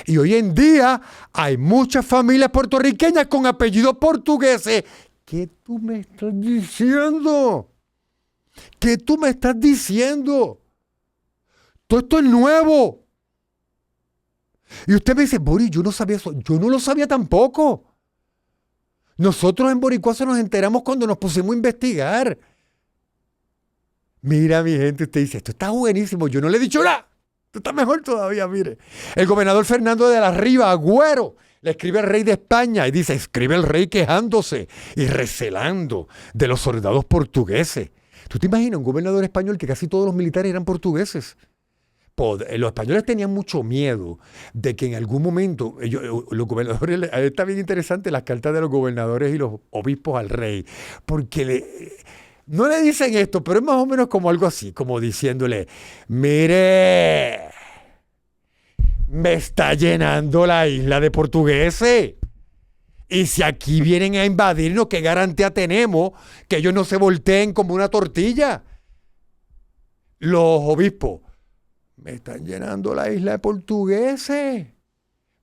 Y hoy en día hay muchas familias puertorriqueñas con apellidos portugueses. ¿Qué tú me estás diciendo? ¿Qué tú me estás diciendo? Todo esto es nuevo. Y usted me dice, Boris, yo no sabía eso. Yo no lo sabía tampoco. Nosotros en Boricuazo nos enteramos cuando nos pusimos a investigar. Mira, mi gente, usted dice, esto está buenísimo. Yo no le he dicho nada. Esto está mejor todavía, mire. El gobernador Fernando de la Riva, Agüero, le escribe al rey de España y dice, escribe el rey quejándose y recelando de los soldados portugueses. ¿Tú te imaginas un gobernador español que casi todos los militares eran portugueses? Los españoles tenían mucho miedo de que en algún momento, los gobernadores, está bien interesante las cartas de los gobernadores y los obispos al rey, porque no le dicen esto, pero es más o menos como algo así, como diciéndole, mire, me está llenando la isla de portugueses. Y si aquí vienen a invadirnos, ¿qué garantía tenemos que ellos no se volteen como una tortilla? Los obispos, me están llenando la isla de portugueses.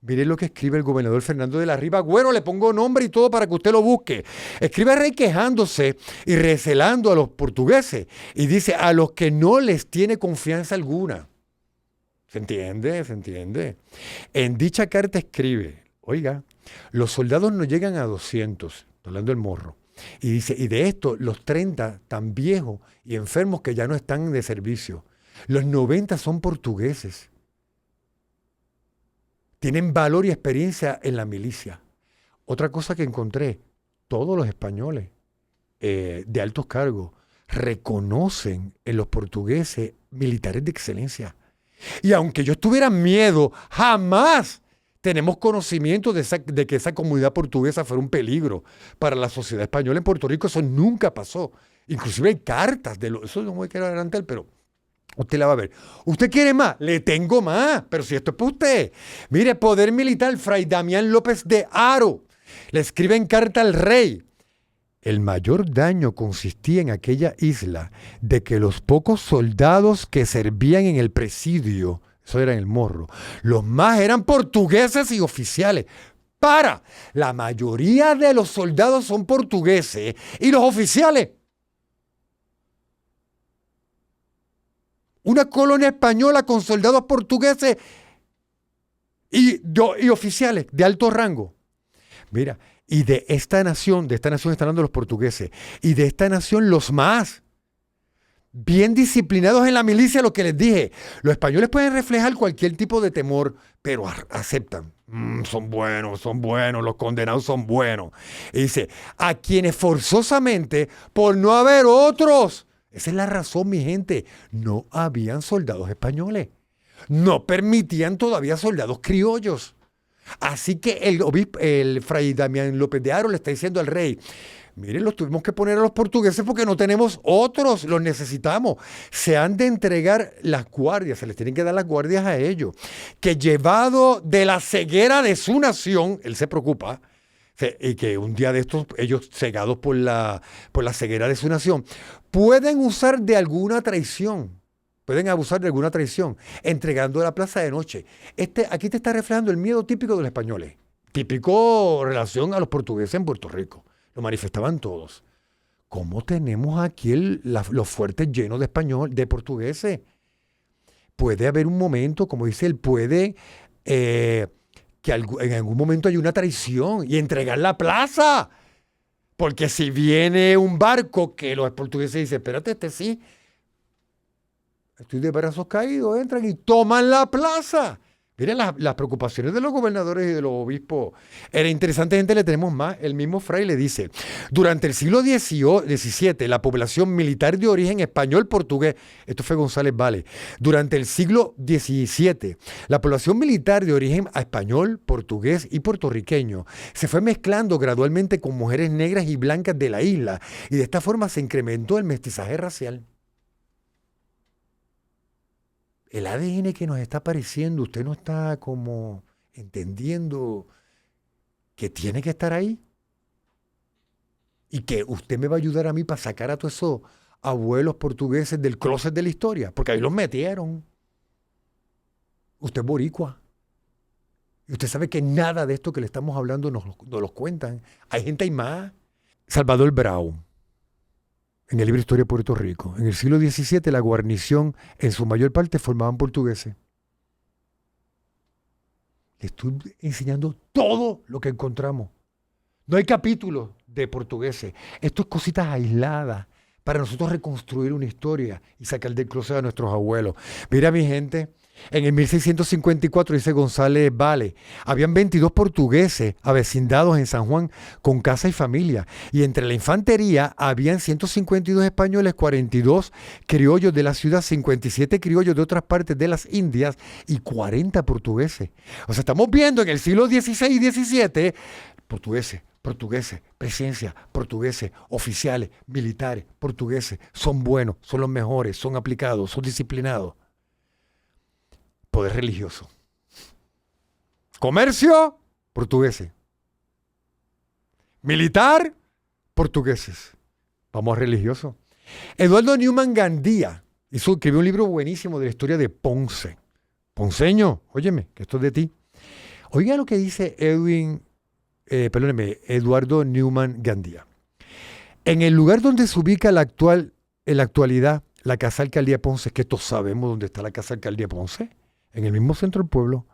Miren lo que escribe el gobernador Fernando de la Riva Agüero, le pongo nombre y todo para que usted lo busque. Escribe al rey quejándose y recelando a los portugueses. Y dice, a los que no les tiene confianza alguna. ¿Se entiende? ¿Se entiende? En dicha carta escribe, oiga, los soldados no llegan a 200, hablando del Morro. Y dice, y de estos, los 30 tan viejos y enfermos que ya no están de servicio. Los 90 son portugueses. Tienen valor y experiencia en la milicia. Otra cosa que encontré, todos los españoles de altos cargos reconocen en los portugueses militares de excelencia. Y aunque yo tuviera miedo, jamás tenemos conocimiento de que esa comunidad portuguesa fuera un peligro para la sociedad española en Puerto Rico. Eso nunca pasó. Inclusive hay cartas de eso no me quiero adelantar, pero usted la va a ver. ¿Usted quiere más? Le tengo más. Pero si esto es para usted. Mire, poder militar, Fray Damián López de Haro le escribe en carta al rey. El mayor daño consistía en aquella isla de que los pocos soldados que servían en el presidio, eso era en el Morro, los más eran portugueses y oficiales. La mayoría de los soldados son portugueses y los oficiales. Una colonia española con soldados portugueses y oficiales de alto rango. Mira, y de esta nación están hablando los portugueses, y de esta nación los más, bien disciplinados en la milicia, lo que les dije. Los españoles pueden reflejar cualquier tipo de temor, pero aceptan. Son buenos, los condenados son buenos. Y dice, a quienes forzosamente, por no haber otros, esa es la razón, mi gente, no habían soldados españoles. No permitían todavía soldados criollos. Así que el fray Damián López de Haro le está diciendo al rey, miren, los tuvimos que poner a los portugueses porque no tenemos otros, los necesitamos. Se han de entregar las guardias, se les tienen que dar las guardias a ellos. Que llevado de la ceguera de su nación, él se preocupa, y que un día de estos, ellos cegados por la ceguera de su nación, pueden usar de alguna traición. pueden abusar de alguna traición, entregando la plaza de noche. Aquí te está reflejando el miedo típico de los españoles, típico relación a los portugueses en Puerto Rico. Lo manifestaban todos. ¿Cómo tenemos aquí los fuertes llenos de portugueses? Puede haber un momento, como dice él, puede que en algún momento hay una traición y entregar la plaza. Porque si viene un barco que los portugueses dicen, espérate, sí, estoy de brazos caídos, entran y toman la plaza. Miren las preocupaciones de los gobernadores y de los obispos. Era interesante, gente, le tenemos más. El mismo Fraile dice, durante el siglo XVII, la población militar de origen español-portugués, esto fue González Vale, durante el siglo XVII, la población militar de origen español, portugués y puertorriqueño se fue mezclando gradualmente con mujeres negras y blancas de la isla, y de esta forma se incrementó el mestizaje racial. El ADN que nos está apareciendo, usted no está como entendiendo que tiene que estar ahí y que usted me va a ayudar a mí para sacar a todos esos abuelos portugueses del closet de la historia, porque ahí los metieron. Usted es boricua. Y usted sabe que nada de esto que le estamos hablando nos los cuentan. Hay gente ahí más. Salvador Brau, en el libro Historia de Puerto Rico. En el siglo XVII la guarnición en su mayor parte formaban portugueses. Le estoy enseñando todo lo que encontramos. No hay capítulos de portugueses. Esto es cositas aisladas para nosotros reconstruir una historia y sacar del closet a nuestros abuelos. Mira, mi gente, en el 1654, dice González Vale, habían 22 portugueses avecindados en San Juan con casa y familia. Y entre la infantería habían 152 españoles, 42 criollos de la ciudad, 57 criollos de otras partes de las Indias y 40 portugueses. O sea, estamos viendo en el siglo XVI y XVII, portugueses, presencia, portugueses, oficiales, militares, portugueses, son buenos, son los mejores, son aplicados, son disciplinados. Poder religioso. Comercio, portugueses. Militar, portugueses. Vamos a religioso. Eduardo Newman Gandía escribió un libro buenísimo de la historia de Ponce. Ponceño, óyeme, que esto es de ti. Oiga lo que dice Eduardo Newman Gandía. En el lugar donde se ubica en la actualidad la Casa Alcaldía de Ponce, que todos sabemos dónde está la Casa Alcaldía de Ponce, en el mismo centro del pueblo,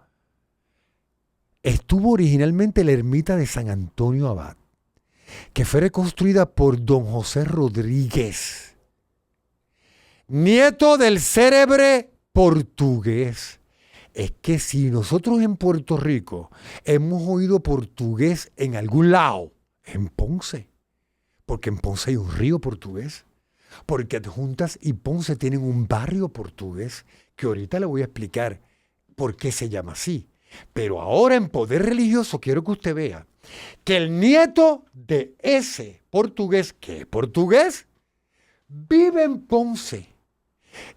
estuvo originalmente la ermita de San Antonio Abad, que fue reconstruida por don José Rodríguez, nieto del célebre portugués. Es que si nosotros en Puerto Rico hemos oído portugués en algún lado, en Ponce, porque en Ponce hay un río portugués, porque Adjuntas y Ponce tienen un barrio portugués, que ahorita le voy a explicar por qué se llama así. Pero ahora en Poder Religioso quiero que usted vea que el nieto de ese portugués, que es portugués, vive en Ponce.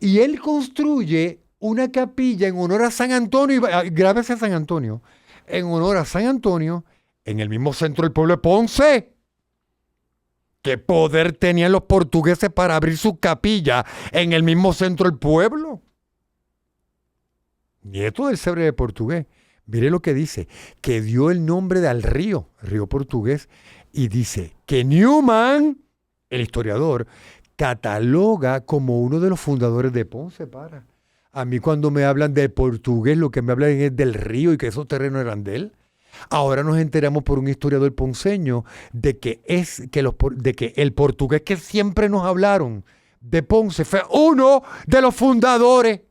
Y él construye una capilla en honor a San Antonio, grábese a San Antonio, en honor a San Antonio, en el mismo centro del pueblo de Ponce. ¿Qué poder tenían los portugueses para abrir su capilla en el mismo centro del pueblo? Nieto del célebre portugués. Mire lo que dice, que dio el nombre al río portugués, y dice que Newman, el historiador, cataloga como uno de los fundadores de Ponce. A mí cuando me hablan de portugués, lo que me hablan es del río y que esos terrenos eran de él. Ahora nos enteramos por un historiador ponceño de que el portugués que siempre nos hablaron de Ponce fue uno de los fundadores.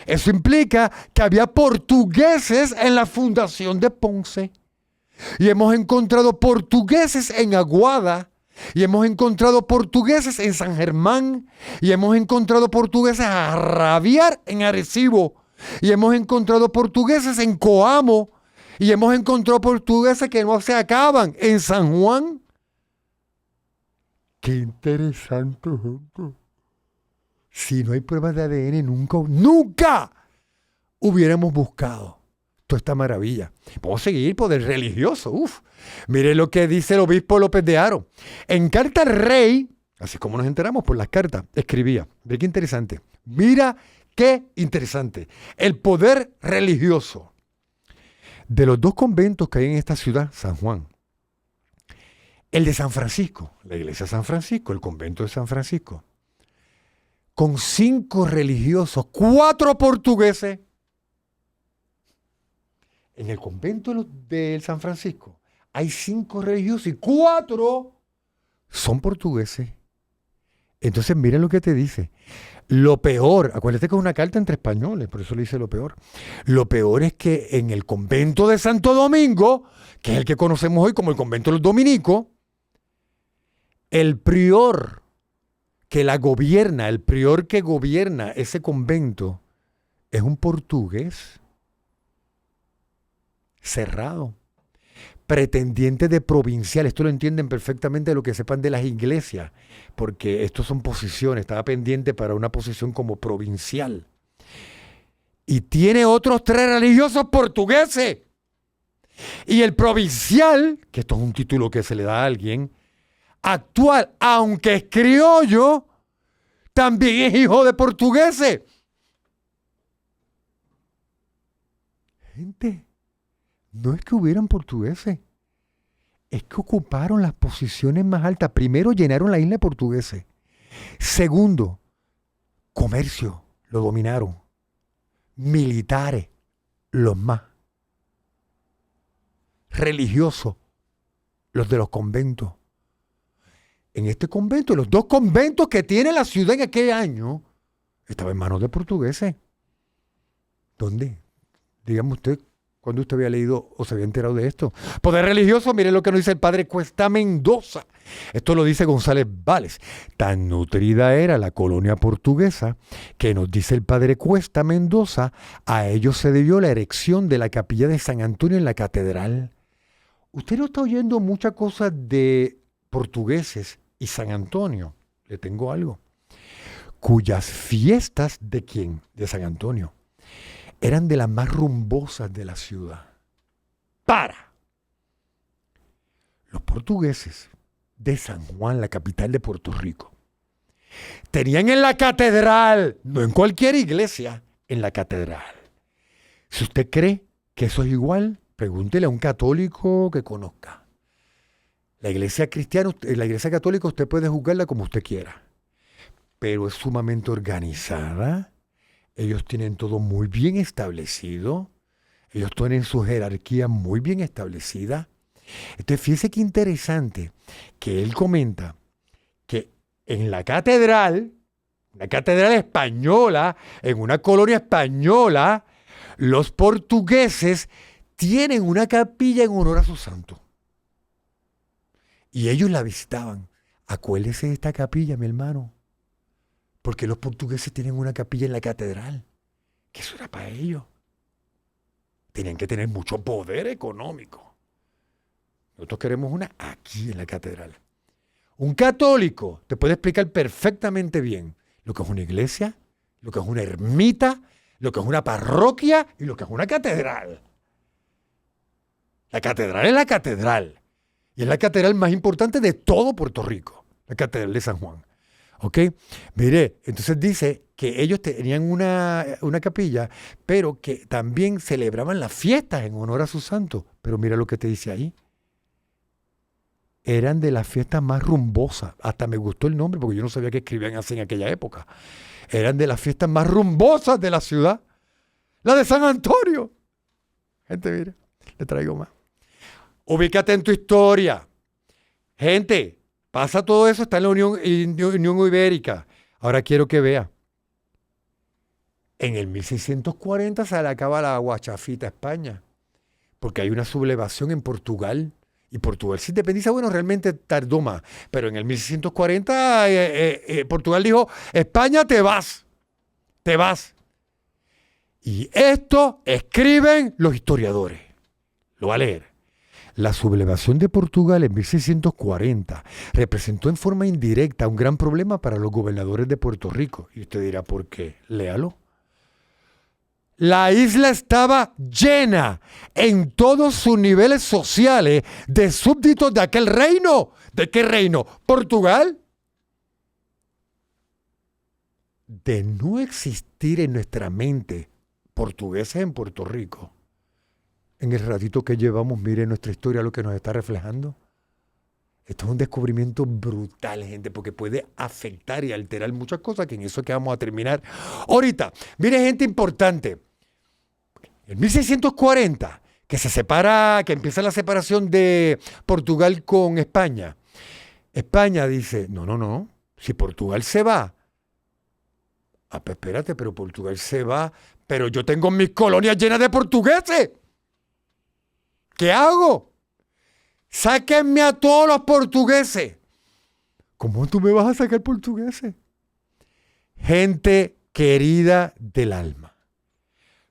Eso implica que había portugueses en la fundación de Ponce. Y hemos encontrado portugueses en Aguada. Y hemos encontrado portugueses en San Germán. Y hemos encontrado portugueses a rabiar en Arecibo. Y hemos encontrado portugueses en Coamo. Y hemos encontrado portugueses que no se acaban en San Juan. Qué interesante, gente. Si no hay pruebas de ADN, nunca hubiéramos buscado toda esta maravilla. Vamos a seguir Poder Religioso. Mire lo que dice el obispo López de Haro. En carta al rey, Así como nos enteramos por las cartas, escribía. Ve qué interesante. Mira qué interesante. El poder religioso de los dos conventos que hay en esta ciudad, San Juan. El de San Francisco, la iglesia de San Francisco, el convento de San Francisco, con 5 religiosos, 4 portugueses. En el convento de San Francisco hay 5 religiosos y 4 son portugueses. Entonces miren lo que te dice. Lo peor, acuérdate que es una carta entre españoles, por eso le dice lo peor. Lo peor es que en el convento de Santo Domingo, que es el que conocemos hoy como el convento de los dominicos, el prior el prior que gobierna ese convento es un portugués cerrado, pretendiente de provincial. Esto lo entienden perfectamente lo que sepan de las iglesias, porque estos son posiciones. Estaba pendiente para una posición como provincial. Y tiene otros 3 religiosos portugueses. Y el provincial, que esto es un título que se le da a alguien, actual, aunque es criollo, también es hijo de portugueses. Gente, no es que hubieran portugueses, es que ocuparon las posiciones más altas. Primero, llenaron la isla de portugueses. Segundo, comercio, lo dominaron. Militares, los más. Religiosos, los de los conventos. En este convento, los 2 conventos que tiene la ciudad en aquel año, estaban en manos de portugueses. ¿Dónde? Dígame usted, ¿cuándo usted había leído o se había enterado de esto? Poder religioso, mire lo que nos dice el padre Cuesta Mendoza. Esto lo dice González Vales. Tan nutrida era la colonia portuguesa que nos dice el padre Cuesta Mendoza, a ellos se debió la erección de la capilla de San Antonio en la catedral. Usted no está oyendo muchas cosas de portugueses y San Antonio. Le tengo algo. Cuyas fiestas, ¿de quién? De San Antonio. Eran de las más rumbosas de la ciudad. Los portugueses de San Juan, la capital de Puerto Rico, tenían en la catedral, no en cualquier iglesia, en la catedral. Si usted cree que eso es igual, pregúntele a un católico que conozca. La iglesia cristiana, la iglesia católica, usted puede juzgarla como usted quiera, pero es sumamente organizada. Ellos tienen todo muy bien establecido. Ellos tienen su jerarquía muy bien establecida. Entonces, fíjese qué interesante que él comenta que en la catedral, una catedral española, en una colonia española, los portugueses tienen una capilla en honor a su santo. Y ellos la visitaban. Acuérdese de esta capilla, mi hermano. Porque los portugueses tienen una capilla en la catedral. Que eso era para ellos. Tenían que tener mucho poder económico. Nosotros queremos una aquí en la catedral. Un católico te puede explicar perfectamente bien lo que es una iglesia, lo que es una ermita, lo que es una parroquia y lo que es una catedral. La catedral es la catedral. Y es la catedral más importante de todo Puerto Rico, la catedral de San Juan. ¿Ok? Mire, entonces dice que ellos tenían una capilla, pero que también celebraban las fiestas en honor a su santo. Pero mira lo que te dice ahí. Eran de las fiestas más rumbosas. Hasta me gustó el nombre porque yo no sabía que escribían así en aquella época. Eran de las fiestas más rumbosas de la ciudad. La de San Antonio. Gente, mire, le traigo más. Ubícate en tu historia. Gente, pasa todo eso, está en la Unión Ibérica. Ahora quiero que vea. En el 1640 se le acaba la guachafita a España, porque hay una sublevación en Portugal. Y Portugal se independiza, bueno, realmente tardó más. Pero en el 1640 Portugal dijo, España, te vas. Te vas. Y esto escriben los historiadores. Lo va a leer. La sublevación de Portugal en 1640 representó en forma indirecta un gran problema para los gobernadores de Puerto Rico. Y usted dirá, ¿por qué? Léalo. La isla estaba llena en todos sus niveles sociales de súbditos de aquel reino. ¿De qué reino? ¿Portugal? de no existir en nuestra mente portugueses en Puerto Rico, en el ratito que llevamos, mire nuestra historia lo que nos está reflejando. Esto es un descubrimiento brutal, gente, porque puede afectar y alterar muchas cosas, que en eso es que vamos a terminar ahorita. Mire, gente importante, en 1640, que empieza la separación de Portugal con España. España dice, no, si Portugal se va, pues espérate, pero Portugal se va, pero yo tengo mis colonias llenas de portugueses. ¿Qué hago? Sáquenme a todos los portugueses. ¿Cómo tú me vas a sacar portugueses? Gente querida del alma,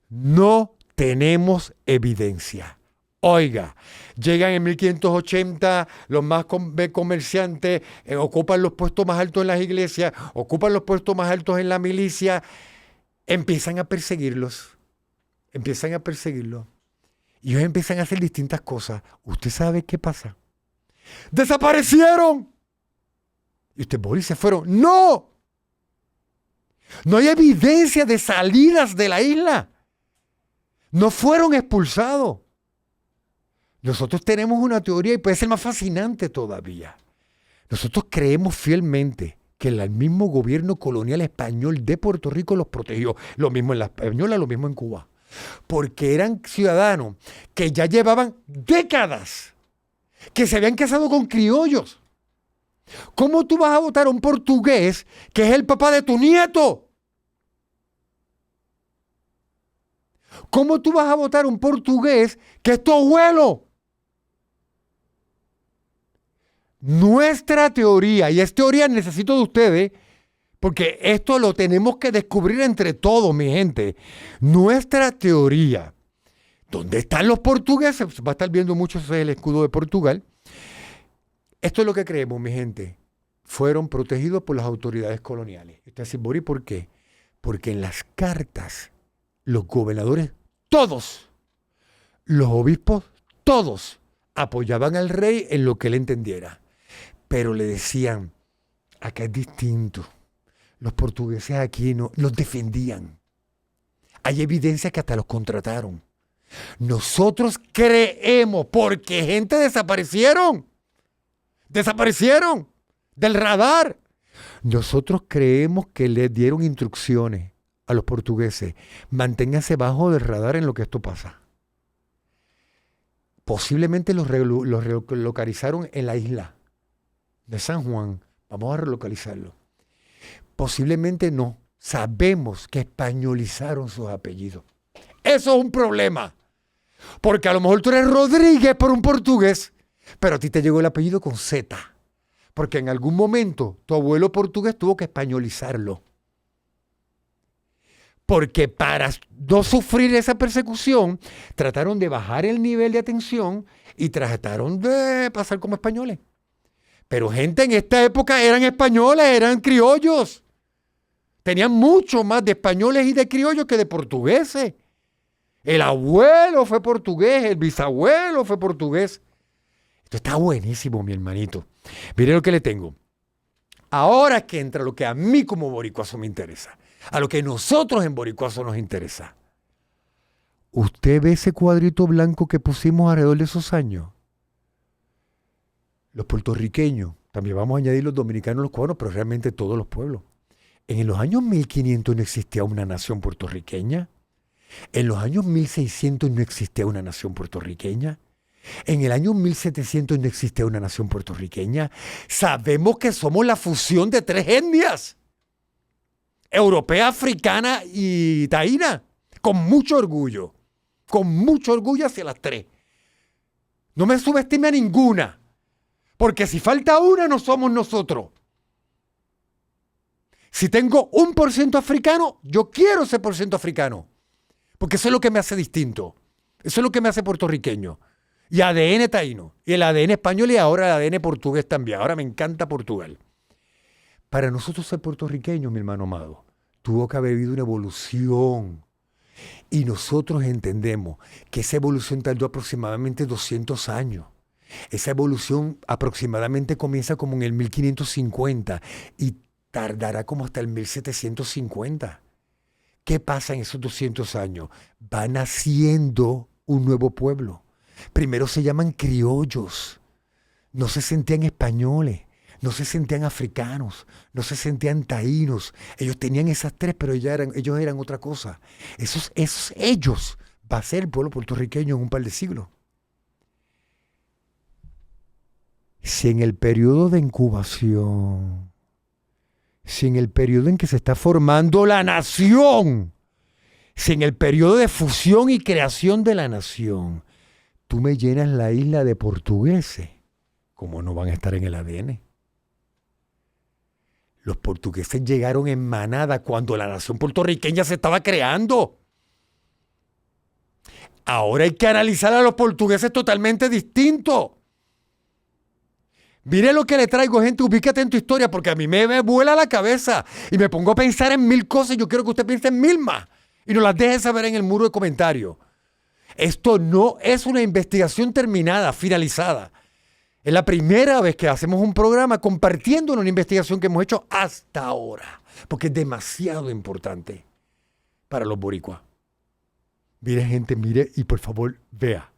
no tenemos evidencia. Oiga, llegan en 1580, los más comerciantes ocupan los puestos más altos en las iglesias, ocupan los puestos más altos en la milicia, empiezan a perseguirlos. Y ellos empiezan a hacer distintas cosas. ¿Usted sabe qué pasa? ¡Desaparecieron! Y usted, Boris, se fueron. ¡No! No hay evidencia de salidas de la isla. No fueron expulsados. Nosotros tenemos una teoría y puede ser más fascinante todavía. Nosotros creemos fielmente que el mismo gobierno colonial español de Puerto Rico los protegió. Lo mismo en la Española, lo mismo en Cuba. Porque eran ciudadanos que ya llevaban décadas, que se habían casado con criollos. ¿Cómo tú vas a votar a un portugués que es el papá de tu nieto? ¿Cómo tú vas a votar a un portugués que es tu abuelo? Nuestra teoría, y es teoría, necesito de ustedes, porque esto lo tenemos que descubrir entre todos, mi gente. Nuestra teoría, ¿dónde están los portugueses? Va a estar viendo mucho ese es el escudo de Portugal. Esto es lo que creemos, mi gente. Fueron protegidos por las autoridades coloniales. Usted dice, Boris, ¿por qué? Porque en las cartas, los gobernadores, todos, los obispos, todos, apoyaban al rey en lo que él entendiera. Pero le decían, acá es distinto. Los portugueses aquí no, los defendían. Hay evidencia que hasta los contrataron. Nosotros creemos, porque gente desaparecieron del radar. Nosotros creemos que les dieron instrucciones a los portugueses. Manténganse bajo del radar en lo que esto pasa. Posiblemente los relocalizaron en la isla de San Juan. Vamos a relocalizarlo. Posiblemente no. Sabemos que españolizaron sus apellidos. Eso es un problema. Porque a lo mejor tú eres Rodríguez por un portugués, pero a ti te llegó el apellido con Z. Porque en algún momento tu abuelo portugués tuvo que españolizarlo. Porque para no sufrir esa persecución, trataron de bajar el nivel de atención y trataron de pasar como españoles. Pero gente en esta época eran españoles, eran criollos. Tenían mucho más de españoles y de criollos que de portugueses. El abuelo fue portugués, el bisabuelo fue portugués. Esto está buenísimo, mi hermanito. Mire lo que le tengo. Ahora es que entra lo que a mí como boricuazo me interesa. A lo que nosotros en Boricuazo nos interesa. ¿Usted ve ese cuadrito blanco que pusimos alrededor de esos años? Los puertorriqueños, también vamos a añadir los dominicanos, los cubanos, pero realmente todos los pueblos. En los años 1500 no existía una nación puertorriqueña. En los años 1600 no existía una nación puertorriqueña. En el año 1700 no existía una nación puertorriqueña. Sabemos que somos la fusión de tres etnias. Europea, africana y taína. Con mucho orgullo hacia las tres. No me subestime a ninguna. Porque si falta una, no somos nosotros. Si tengo 1% africano, yo quiero ese por ciento africano. Porque eso es lo que me hace distinto. Eso es lo que me hace puertorriqueño. Y ADN taíno. Y el ADN español y ahora el ADN portugués también. Ahora me encanta Portugal. Para nosotros ser puertorriqueños, mi hermano amado, tuvo que haber habido una evolución. Y nosotros entendemos que esa evolución tardó aproximadamente 200 años. Esa evolución aproximadamente comienza como en el 1550 y tardará como hasta el 1750. ¿Qué pasa en esos 200 años? Va naciendo un nuevo pueblo. Primero se llaman criollos. No se sentían españoles, no se sentían africanos, no se sentían taínos. Ellos tenían esas tres, pero ellos eran otra cosa. Ellos va a ser el pueblo puertorriqueño en un par de siglos. Si en el periodo de incubación, si en el periodo en que se está formando la nación, si en el periodo de fusión y creación de la nación, tú me llenas la isla de portugueses, ¿cómo no van a estar en el ADN? Los portugueses llegaron en manada cuando la nación puertorriqueña se estaba creando. Ahora hay que analizar a los portugueses totalmente distintos. Mire lo que le traigo, gente, ubícate en tu historia, porque a mí me vuela la cabeza y me pongo a pensar en 1000 cosas y yo quiero que usted piense en 1000 más y nos las deje saber en el muro de comentarios. Esto no es una investigación terminada, finalizada. Es la primera vez que hacemos un programa compartiendo una investigación que hemos hecho hasta ahora, porque es demasiado importante para los boricuas. Mire, gente, mire y por favor vea,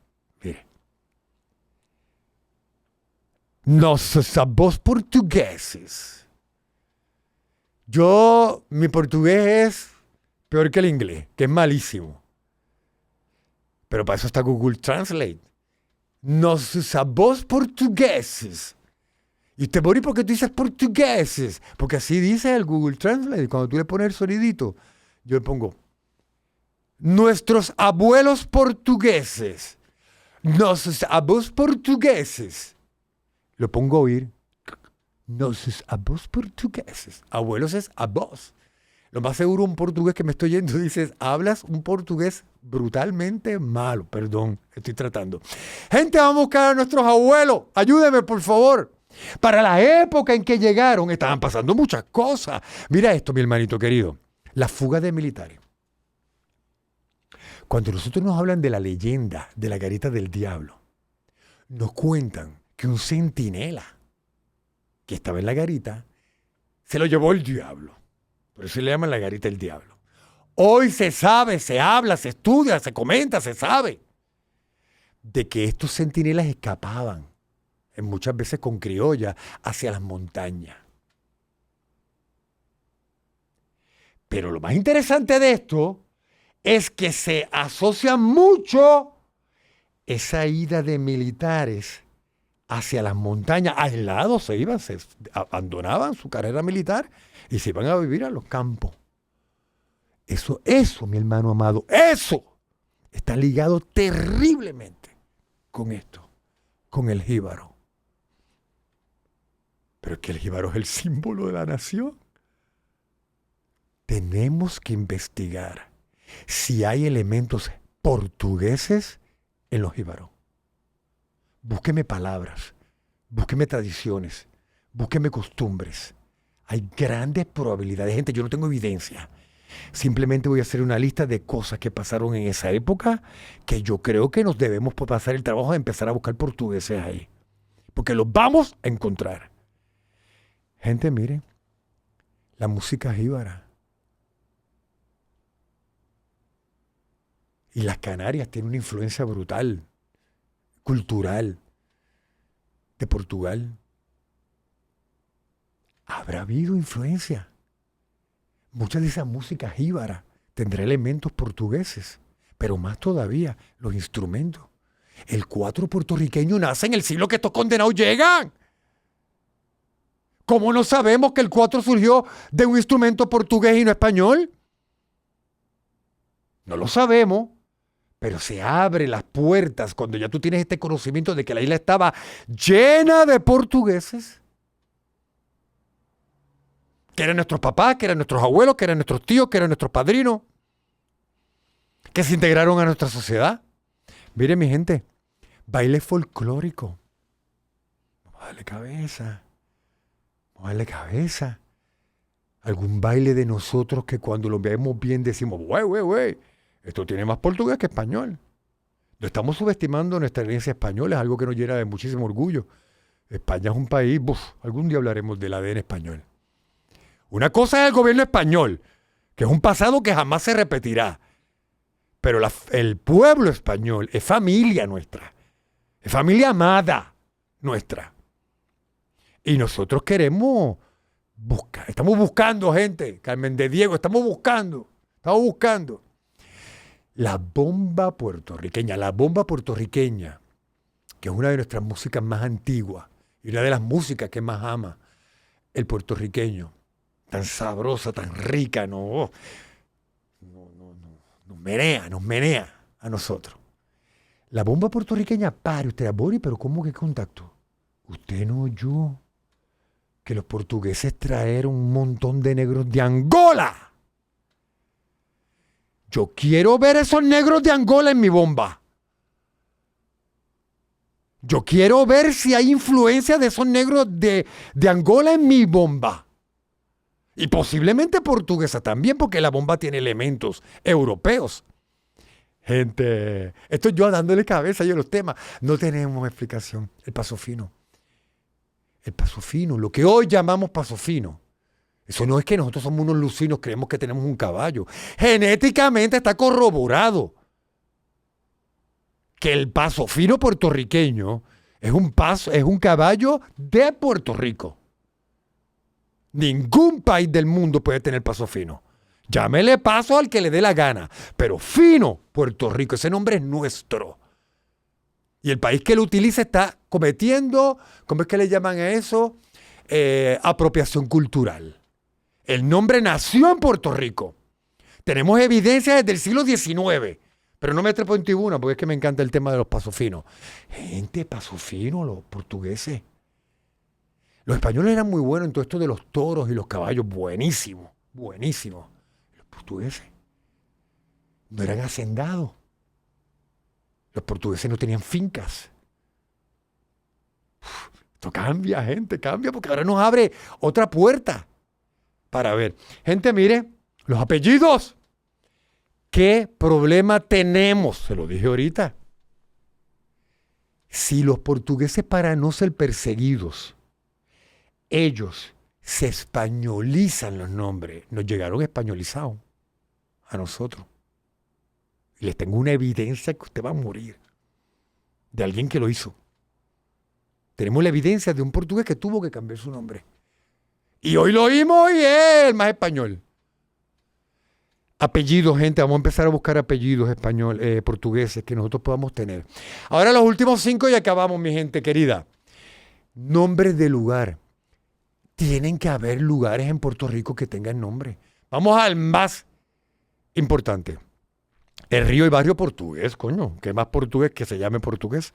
mire. Nós portugueses. Mi portugués es peor que el inglés, que es malísimo. Pero para eso está Google Translate. Nós portugueses. Y usted, Bori, ¿por qué tú dices portugueses? Porque así dice el Google Translate. Cuando tú le pones el sonidito, yo le pongo nuestros abuelos portugueses. Nuestros abuelos portugueses. Lo pongo a oír. Nuestros abuelos portugueses. Abuelos es abuelos. Lo más seguro, un portugués que me estoy yendo dice, hablas un portugués brutalmente malo. Perdón, estoy tratando. Gente, vamos a buscar a nuestros abuelos. Ayúdeme, por favor. Para la época en que llegaron, estaban pasando muchas cosas. Mira esto, mi hermanito querido. La fuga de militares. Cuando nosotros nos hablan de la leyenda de la garita del diablo, nos cuentan que un centinela que estaba en la garita se lo llevó el diablo. Por eso le llaman la garita del diablo. Hoy se sabe, se habla, se estudia, se comenta, se sabe de que estos centinelas escapaban, muchas veces con criolla, hacia las montañas. Pero lo más interesante de esto es que se asocia mucho esa ida de militares hacia las montañas, aislados se iban, se abandonaban su carrera militar y se iban a vivir a los campos. Eso, mi hermano amado, eso está ligado terriblemente con esto, con el jíbaro. Pero es que el jíbaro es el símbolo de la nación. Tenemos que investigar si hay elementos portugueses en los jíbaros. Búsqueme palabras, búsqueme tradiciones, búsqueme costumbres. Hay grandes probabilidades. Gente, yo no tengo evidencia. Simplemente voy a hacer una lista de cosas que pasaron en esa época que yo creo que nos debemos pasar el trabajo de empezar a buscar portugueses ahí. Porque los vamos a encontrar. Gente, mire, la música jíbara. Y las Canarias tienen una influencia brutal, cultural, de Portugal. Habrá habido influencia. Mucha de esa música jíbara tendrá elementos portugueses, pero más todavía los instrumentos. El cuatro puertorriqueño nace en el siglo que estos condenados llegan. ¿Cómo no sabemos que el cuatro surgió de un instrumento portugués y no español? No lo sabemos. Pero se abren las puertas cuando ya tú tienes este conocimiento de que la isla estaba llena de portugueses. Que eran nuestros papás, que eran nuestros abuelos, que eran nuestros tíos, que eran nuestros padrinos. Que se integraron a nuestra sociedad. Miren, mi gente, baile folclórico. Vamos a darle cabeza. Vamos a darle cabeza. Algún baile de nosotros que cuando lo vemos bien decimos, güey. Esto tiene más portugués que español. No estamos subestimando nuestra herencia española, es algo que nos llena de muchísimo orgullo. España es un país, algún día hablaremos del ADN español. Una cosa es el gobierno español, que es un pasado que jamás se repetirá. Pero el pueblo español es familia nuestra. Es familia amada nuestra. Y nosotros queremos buscar. Estamos buscando, gente. Carmen de Diego, estamos buscando. La bomba puertorriqueña. La bomba puertorriqueña, que es una de nuestras músicas más antiguas y una de las músicas que más ama el puertorriqueño. Tan sabrosa, tan rica, nos menea a nosotros. La bomba puertorriqueña, pare usted, Bori, pero ¿cómo que contacto? Usted no oyó que los portugueses trajeron un montón de negros de Angola. Yo quiero ver esos negros de Angola en mi bomba. Yo quiero ver si hay influencia de esos negros de Angola en mi bomba. Y posiblemente portuguesa también, porque la bomba tiene elementos europeos. Gente, estoy yo dándole cabeza yo a los temas. No tenemos explicación. El paso fino, lo que hoy llamamos paso fino. Eso no es que nosotros somos unos lucinos, creemos que tenemos un caballo. Genéticamente está corroborado que el paso fino puertorriqueño es un caballo de Puerto Rico. Ningún país del mundo puede tener paso fino. Llámele paso al que le dé la gana, pero fino Puerto Rico, ese nombre es nuestro. Y el país que lo utiliza está cometiendo, ¿cómo es que le llaman a eso? Apropiación cultural. El nombre nació en Puerto Rico. Tenemos evidencia desde el siglo XIX, pero no me trepo en tribuna porque es que me encanta el tema de los pasos finos. Gente, paso fino, los portugueses. Los españoles eran muy buenos en todo esto de los toros y los caballos, buenísimo. Los portugueses no eran hacendados. Los portugueses no tenían fincas. Esto cambia, gente, porque ahora nos abre otra puerta para ver. Gente, mire, los apellidos. ¿Qué problema tenemos? Se lo dije ahorita. Si los portugueses, para no ser perseguidos, ellos se españolizan los nombres, nos llegaron españolizados a nosotros. Y les tengo una evidencia que usted va a morir de alguien que lo hizo. Tenemos la evidencia de un portugués que tuvo que cambiar su nombre. Y hoy lo oímos y es el más español. Apellidos, gente, vamos a empezar a buscar apellidos portugueses que nosotros podamos tener. Ahora los últimos 5 y acabamos, mi gente querida. Nombres de lugar. Tienen que haber lugares en Puerto Rico que tengan nombre. Vamos al más importante. El río y barrio portugués, coño. ¿Qué más portugués que se llame portugués?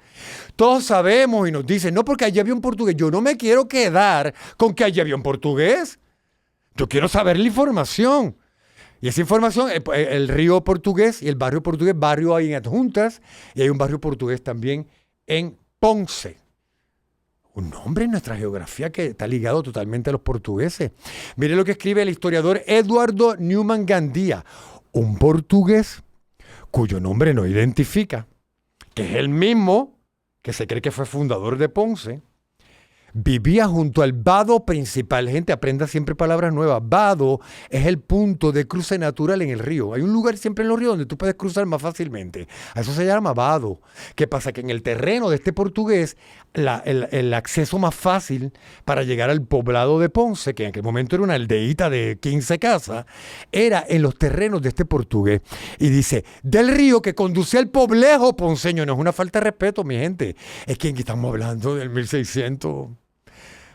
Todos sabemos y nos dicen, no, porque allí había un portugués. Yo no me quiero quedar con que allí había un portugués. Yo quiero saber la información. Y esa información, el río portugués y el barrio portugués, barrio hay en Adjuntas y hay un barrio portugués también en Ponce. Un nombre en nuestra geografía que está ligado totalmente a los portugueses. Mire lo que escribe el historiador Eduardo Newman Gandía, un portugués cuyo nombre no identifica, que es el mismo que se cree que fue fundador de Ponce, vivía junto al vado principal. Gente, aprenda siempre palabras nuevas. Vado es el punto de cruce natural en el río. Hay un lugar siempre en los ríos donde tú puedes cruzar más fácilmente. A eso se llama vado. ¿Qué pasa? Que en el terreno de este portugués, el acceso más fácil para llegar al poblado de Ponce, que en aquel momento era una aldeíta de 15 casas, era en los terrenos de este portugués. Y dice, del río que conduce al poblejo ponceño. No es una falta de respeto, mi gente. Es que aquí estamos hablando del 1600...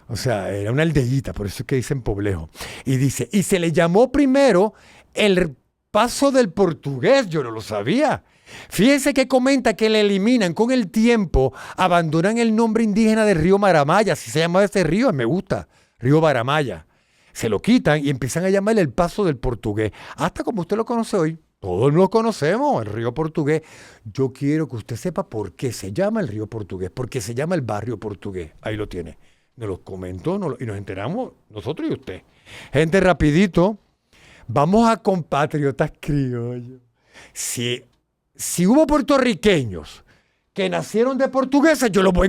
O sea, era una aldeíta, por eso es que dicen poblejo. Y dice, y se le llamó primero el paso del portugués, yo no lo sabía. Fíjense que comenta que le eliminan con el tiempo, abandonan el nombre indígena del río Maramaya, así se llamaba ese río, me gusta, río Maramaya. Se lo quitan y empiezan a llamarle el paso del portugués. Hasta como usted lo conoce hoy, todos lo conocemos, el río portugués. Yo quiero que usted sepa por qué se llama el río portugués, por qué se llama el barrio portugués. Ahí lo tiene. Nos lo comentó y nos enteramos nosotros y usted. Gente, rapidito, vamos a compatriotas criollos. Si hubo puertorriqueños que nacieron de portugueses, yo los voy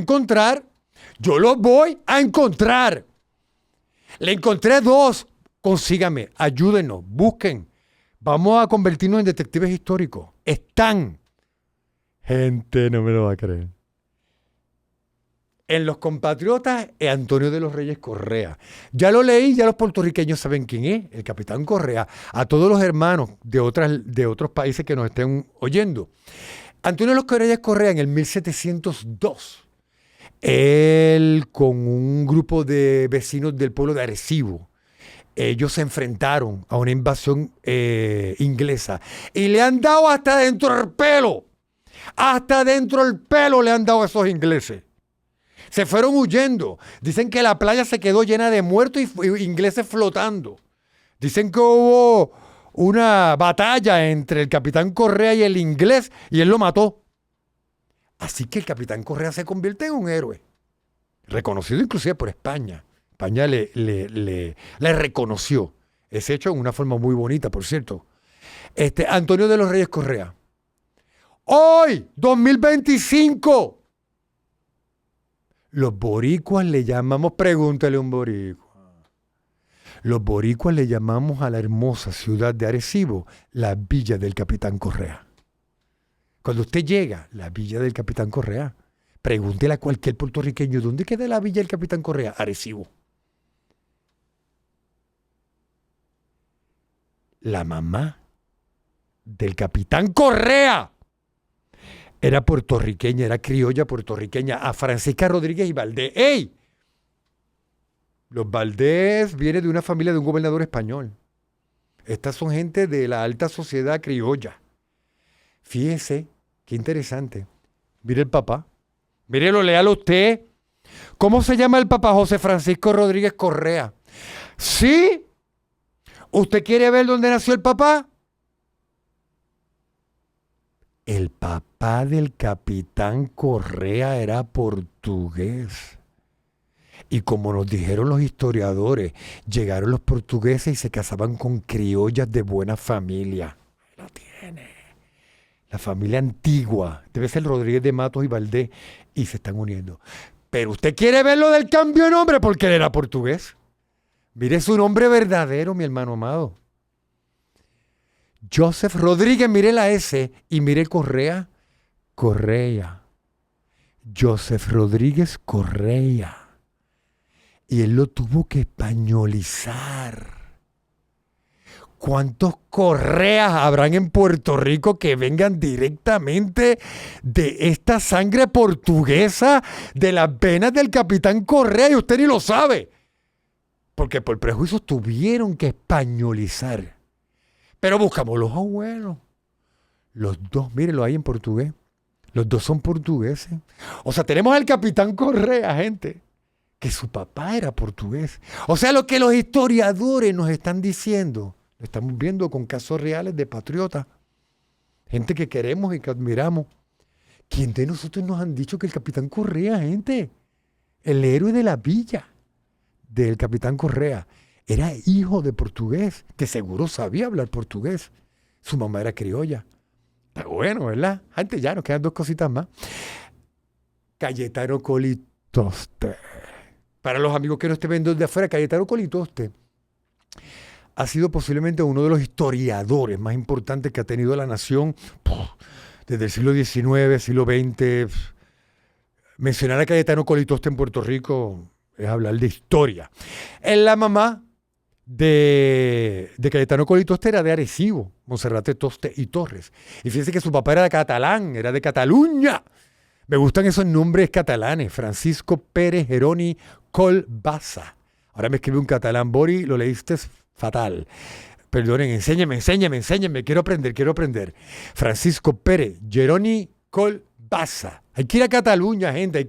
a encontrar. Le encontré 2 Consígame, ayúdenos, busquen. Vamos a convertirnos en detectives históricos. Están. Gente, no me lo va a creer. En Los Compatriotas, Antonio de los Reyes Correa. Ya lo leí, ya los puertorriqueños saben quién es, el capitán Correa. A todos los hermanos de otros países que nos estén oyendo. Antonio de los Reyes Correa en el 1702. Él con un grupo de vecinos del pueblo de Arecibo. Ellos se enfrentaron a una invasión inglesa y le han dado hasta dentro del pelo. Hasta dentro del pelo le han dado a esos ingleses. Se fueron huyendo. Dicen que la playa se quedó llena de muertos y ingleses flotando. Dicen que hubo una batalla entre el capitán Correa y el inglés y él lo mató. Así que el capitán Correa se convierte en un héroe. Reconocido inclusive por España. España le reconoció ese hecho en una forma muy bonita, por cierto. Antonio de los Reyes Correa. Hoy, 2025. Los boricuas le llamamos, pregúntale a un boricua. Los boricuas le llamamos a la hermosa ciudad de Arecibo la Villa del Capitán Correa. Cuando usted llega, la Villa del Capitán Correa, pregúntele a cualquier puertorriqueño, ¿dónde queda la Villa del Capitán Correa? Arecibo. La mamá del Capitán Correa era puertorriqueña, era criolla puertorriqueña, a Francisca Rodríguez y Valdés. ¡Ey! Los Valdés vienen de una familia de un gobernador español. Estas son gente de la alta sociedad criolla. Fíjese, qué interesante. Mire el papá. Mírelo, léalo usted. ¿Cómo se llama el papá? José Francisco Rodríguez Correa. ¿Sí? ¿Usted quiere ver dónde nació el papá? El papá del capitán Correa era portugués. Y como nos dijeron los historiadores, llegaron los portugueses y se casaban con criollas de buena familia. Ahí lo tiene. La familia antigua. Debe ser Rodríguez de Matos y Valdés. Y se están uniendo. Pero usted quiere ver lo del cambio de nombre porque él era portugués. Mire su nombre verdadero, mi hermano amado. Joseph Rodríguez, mire la S y mire Correa. Correa. Joseph Rodríguez Correa. Y él lo tuvo que españolizar. ¿Cuántos Correas habrán en Puerto Rico que vengan directamente de esta sangre portuguesa, de las venas del capitán Correa? Y usted ni lo sabe. Porque por prejuicios tuvieron que españolizar. Pero buscamos los abuelos. Los dos, mírenlo ahí en portugués. Los dos son portugueses. O sea, tenemos al capitán Correa, gente, que su papá era portugués. O sea, lo que los historiadores nos están diciendo, lo estamos viendo con casos reales de patriotas. Gente que queremos y que admiramos. ¿Quién de nosotros nos han dicho que el capitán Correa, gente? El héroe de la villa del capitán Correa. Era hijo de portugués, que seguro sabía hablar portugués. Su mamá era criolla. Pero bueno, ¿verdad? Antes ya nos quedan dos cositas más. Cayetano Colitoste. Para los amigos que no estén viendo desde afuera, Cayetano Colitoste ha sido posiblemente uno de los historiadores más importantes que ha tenido la nación desde el siglo XIX, siglo XX. Mencionar a Cayetano Colitoste en Puerto Rico es hablar de historia. Es la mamá de Cayetano Colitoste, era de Arecibo, Monserrate Toste y Torres. Y fíjense que su papá era de catalán, era de Cataluña. Me gustan esos nombres catalanes. Francisco Pérez Geroni Colbasa. Ahora me escribe un catalán. Bori, lo leíste fatal. Perdonen, enséñeme. Quiero aprender. Francisco Pérez Geroni Colbasa. Hay que ir a Cataluña, gente,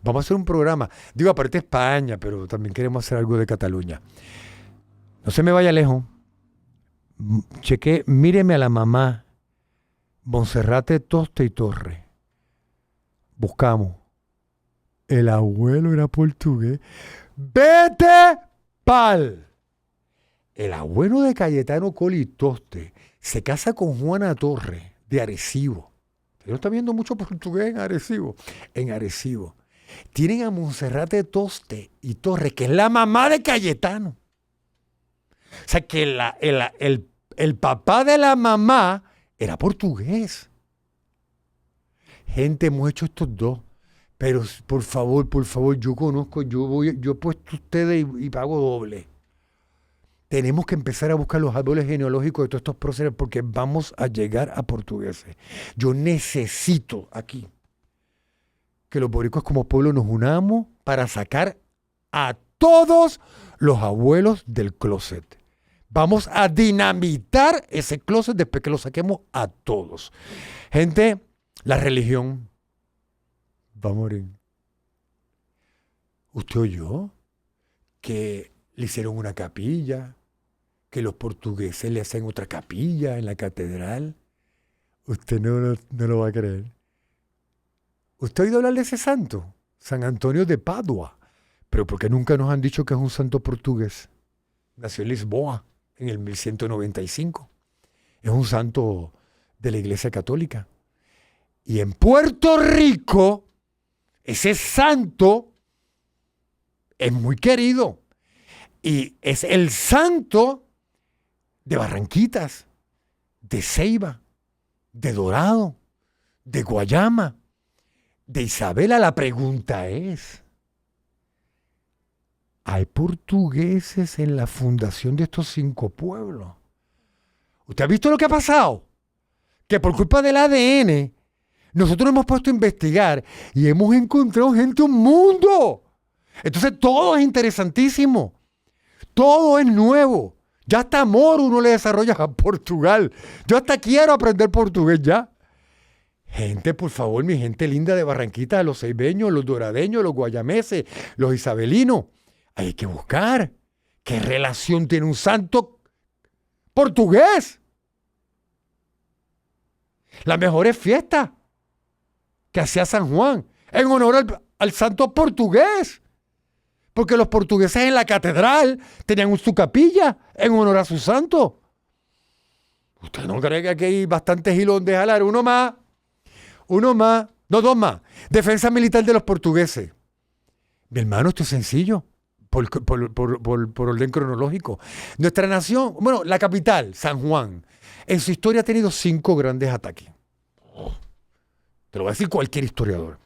Vamos a hacer un programa. Digo, aparte de España, pero también queremos hacer algo de Cataluña. No se me vaya lejos. Míreme a la mamá. Monserrate Toste y Torres. Buscamos. El abuelo era portugués. ¡Vete pal! El abuelo de Cayetano Colitoste se casa con Juana Torres de Arecibo. Usted no está viendo mucho portugués en Arecibo. En Arecibo. Tienen a Monserrate Toste y Torres, que es la mamá de Cayetano. O sea, que el papá de la mamá era portugués. Gente, hemos hecho estos dos. Pero por favor, yo conozco, yo he puesto ustedes y pago doble. Tenemos que empezar a buscar los árboles genealógicos de todos estos próceres porque vamos a llegar a portugueses. Yo necesito aquí que los boricuas como pueblo nos unamos para sacar a todos los abuelos del closet. Vamos a dinamitar ese closet después que lo saquemos a todos. Gente, la religión va a morir. ¿Usted oyó que le hicieron una capilla, que los portugueses le hacen otra capilla en la catedral? Usted no lo va a creer. ¿Usted ha oído hablar de ese santo? San Antonio de Padua. Pero ¿por qué nunca nos han dicho que es un santo portugués? Nació en Lisboa en el 1195. Es un santo de la Iglesia Católica. Y en Puerto Rico, ese santo es muy querido. Y es el santo de Barranquitas, de Ceiba, de Dorado, de Guayama, de Isabela. La pregunta es, ¿hay portugueses en la fundación de estos 5 pueblos? ¿Usted ha visto lo que ha pasado? Que por culpa del ADN, nosotros nos hemos puesto a investigar y hemos encontrado gente un mundo. Entonces todo es interesantísimo. Todo es nuevo. Ya hasta amor uno le desarrolla a Portugal. Yo hasta quiero aprender portugués ya. Gente, por favor, mi gente linda de Barranquita, los ceibeños, los doradeños, los guayameses, los isabelinos. Hay que buscar qué relación tiene un santo portugués. Las mejores fiestas que hacía San Juan en honor al santo portugués. Porque los portugueses en la catedral tenían su capilla en honor a su santo. ¿Usted no cree que aquí hay bastantes hilos donde jalar? Uno más. No, 2 más. Defensa militar de los portugueses. Mi hermano, esto es sencillo. Por orden cronológico. Nuestra nación, bueno, la capital, San Juan, en su historia ha tenido 5 grandes ataques. Te lo va a decir cualquier historiador.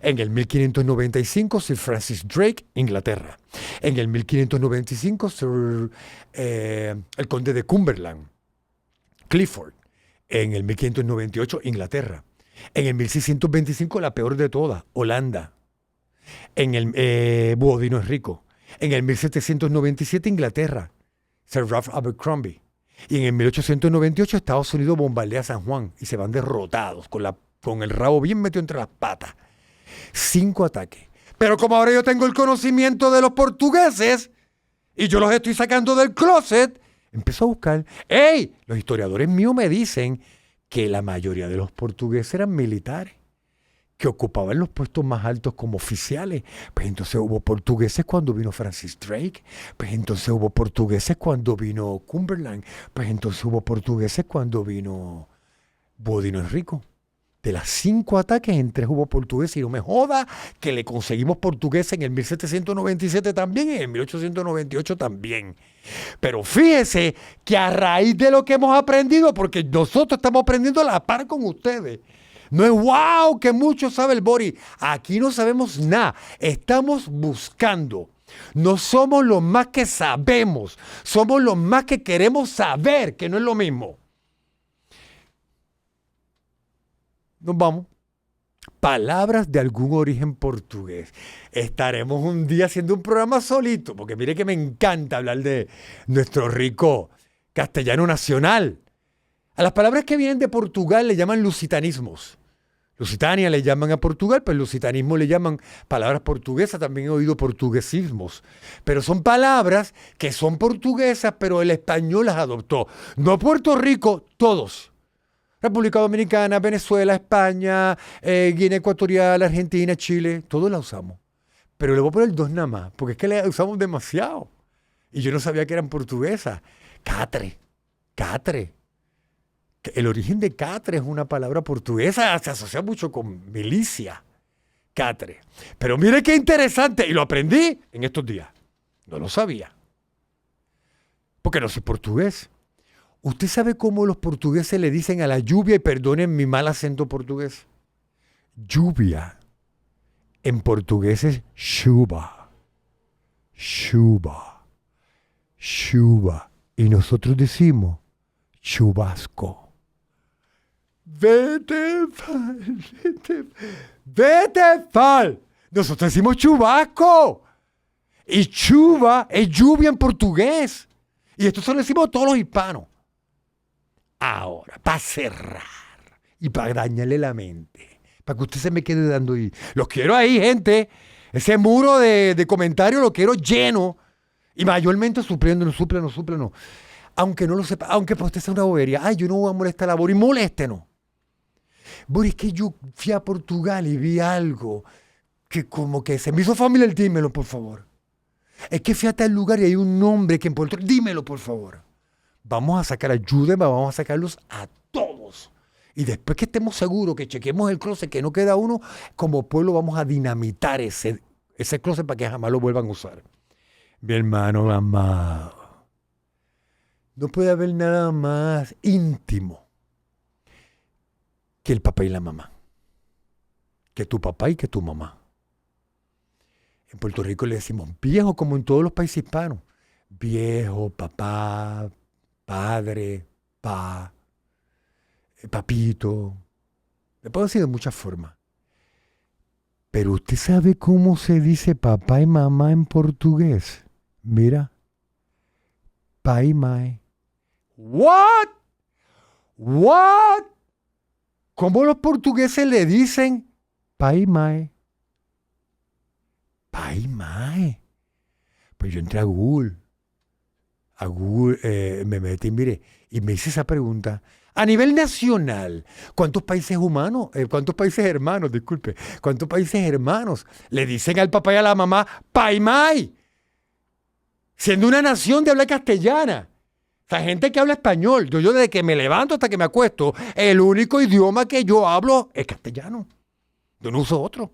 En el 1595, Sir Francis Drake, Inglaterra. En el 1595, el conde de Cumberland, Clifford. En el 1598, Inglaterra. En el 1625, la peor de todas, Holanda. En el Boudinot Enrico. En el 1797, Inglaterra, Sir Ralph Abercrombie. Y en el 1898, Estados Unidos bombardea San Juan y se van derrotados con el rabo bien metido entre las patas. 5 ataques. Pero como ahora yo tengo el conocimiento de los portugueses y yo los estoy sacando del closet, empiezo a buscar. ¡Ey! Los historiadores míos me dicen que la mayoría de los portugueses eran militares, que ocupaban los puestos más altos como oficiales. Pues entonces hubo portugueses cuando vino Francis Drake. Pues entonces hubo portugueses cuando vino Cumberland. Pues entonces hubo portugueses cuando vino Boudinot Enrico. De las 5 ataques, en 3 hubo portugueses. Y no me joda que le conseguimos portugueses en el 1797 también y en el 1898 también. Pero fíjese que a raíz de lo que hemos aprendido, porque nosotros estamos aprendiendo a la par con ustedes. No es wow que mucho sabe el Bori. Aquí no sabemos nada. Estamos buscando. No somos los más que sabemos. Somos los más que queremos saber, que no es lo mismo. Nos vamos. Palabras de algún origen portugués. Estaremos un día haciendo un programa solito, porque mire que me encanta hablar de nuestro rico castellano nacional. A las palabras que vienen de Portugal le llaman lusitanismos. Lusitania le llaman a Portugal, pero el lusitanismo le llaman palabras portuguesas. También he oído portuguesismos. Pero son palabras que son portuguesas, pero el español las adoptó. No Puerto Rico, todos. República Dominicana, Venezuela, España, Guinea Ecuatorial, Argentina, Chile, todos la usamos. Pero le voy a poner 2 nada más, porque es que la usamos demasiado. Y yo no sabía que eran portuguesas. Catre. El origen de catre es una palabra portuguesa, se asocia mucho con milicia. Catre. Pero mire qué interesante, y lo aprendí en estos días. No lo sabía. porque no soy portugués. ¿Usted sabe cómo los portugueses le dicen a la lluvia, y perdonen mi mal acento portugués? Lluvia. En portugués es chuva. Chuva. Chuva. Y nosotros decimos chubasco. Vete, fal. Nosotros decimos chubasco. Y chuva es lluvia en portugués. Y esto se lo decimos a todos los hispanos. Ahora, para cerrar y para dañarle la mente, para que usted se me quede dando ahí. Los quiero ahí, gente. Ese muro de comentarios lo quiero lleno. Y mayormente supliéndonos. Aunque no lo sepa, aunque para usted sea una bobería. Ay, yo no voy a molestar a Boris, moléstenos. Boris, es que yo fui a Portugal y vi algo que como que se me hizo familiar. Dímelo, por favor. Es que fui a tal lugar y hay un nombre que en Puerto Rico. Dímelo, por favor. Vamos a sacar, ayúdenme, vamos a sacarlos a todos. Y después que estemos seguros, que chequemos el closet, que no queda uno, como pueblo vamos a dinamitar ese closet para que jamás lo vuelvan a usar. Mi hermano amado, no puede haber nada más íntimo que el papá y la mamá. Que tu papá y que tu mamá. En Puerto Rico le decimos viejo, como en todos los países hispanos. Viejo, papá, padre, papito. Le puedo decir de muchas formas. Pero usted sabe cómo se dice papá y mamá en portugués. Mira. Pa y mai. What? ¿Cómo los portugueses le dicen pa y mai? Pa y mai. Pues yo entré a Google. Me metí, mire, y me hice esa pregunta. A nivel nacional, ¿cuántos países hermanos le dicen al papá y a la mamá pa y mai? Siendo una nación de habla castellana. O sea, gente que habla español. Yo desde que me levanto hasta que me acuesto, el único idioma que yo hablo es castellano. Yo no uso otro.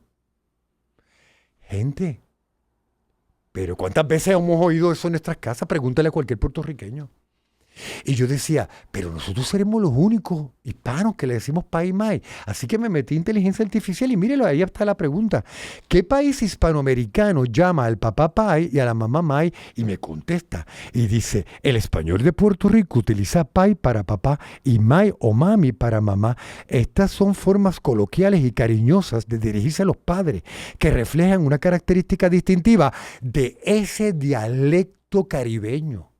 Gente, pero ¿cuántas veces hemos oído eso en nuestras casas? Pregúntale a cualquier puertorriqueño. Y yo decía, pero nosotros seremos los únicos hispanos que le decimos pa y mai. Así que me metí en inteligencia artificial y mírelo, ahí está la pregunta. ¿Qué país hispanoamericano llama al papá pai y a la mamá mai? Y me contesta y dice, el español de Puerto Rico utiliza pai para papá y mai o mami para mamá. Estas son formas coloquiales y cariñosas de dirigirse a los padres que reflejan una característica distintiva de ese dialecto caribeño.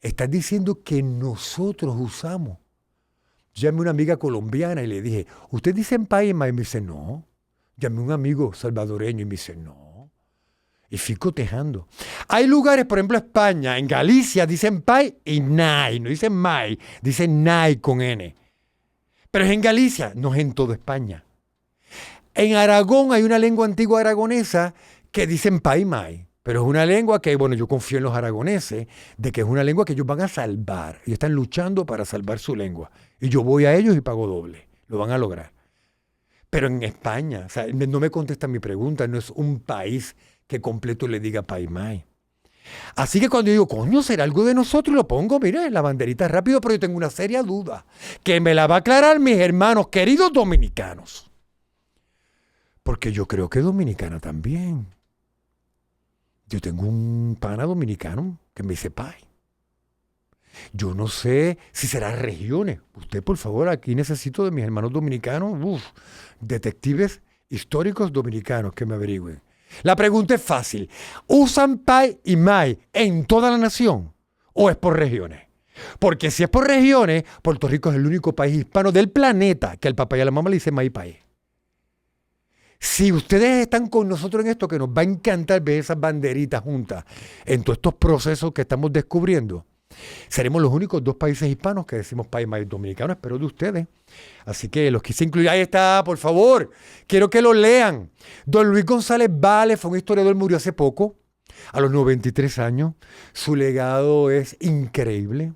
Estás diciendo que nosotros usamos. Llamé a una amiga colombiana y le dije, ¿usted dice pai y mai? Y me dice, no. Llamé a un amigo salvadoreño y me dice, no. Y fui cotejando. Hay lugares, por ejemplo, España, en Galicia, dicen pai y nai. No dicen mai, dicen nai con N. Pero es en Galicia, no es en toda España. En Aragón hay una lengua antigua aragonesa que dicen pai y mai. Pero es una lengua que, bueno, yo confío en los aragoneses, de que es una lengua que ellos van a salvar. Y están luchando para salvar su lengua. Y yo voy a ellos y pago doble. Lo van a lograr. Pero en España, o sea, no me contestan mi pregunta, no es un país que completo le diga pai mai. Así que cuando yo digo, coño, será algo de nosotros, lo pongo, mire, la banderita rápido, pero yo tengo una seria duda, que me la va a aclarar mis hermanos queridos dominicanos. Porque yo creo que dominicana también. Yo tengo un pana dominicano que me dice pai. Yo no sé si será regiones. Usted, por favor, aquí necesito de mis hermanos dominicanos, detectives históricos dominicanos que me averigüen. La pregunta es fácil. ¿Usan pai y mai en toda la nación o es por regiones? Porque si es por regiones, Puerto Rico es el único país hispano del planeta que al papá y a la mamá le dice mai y pai. Si ustedes están con nosotros en esto, que nos va a encantar ver esas banderitas juntas en todos estos procesos que estamos descubriendo, seremos los únicos dos países hispanos que decimos pai y mai. Dominicano, espero de ustedes. Así que los quise incluir. Ahí está, por favor. Quiero que lo lean. Don Luis González Vale fue un historiador, murió hace poco, a los 93 años. Su legado es increíble.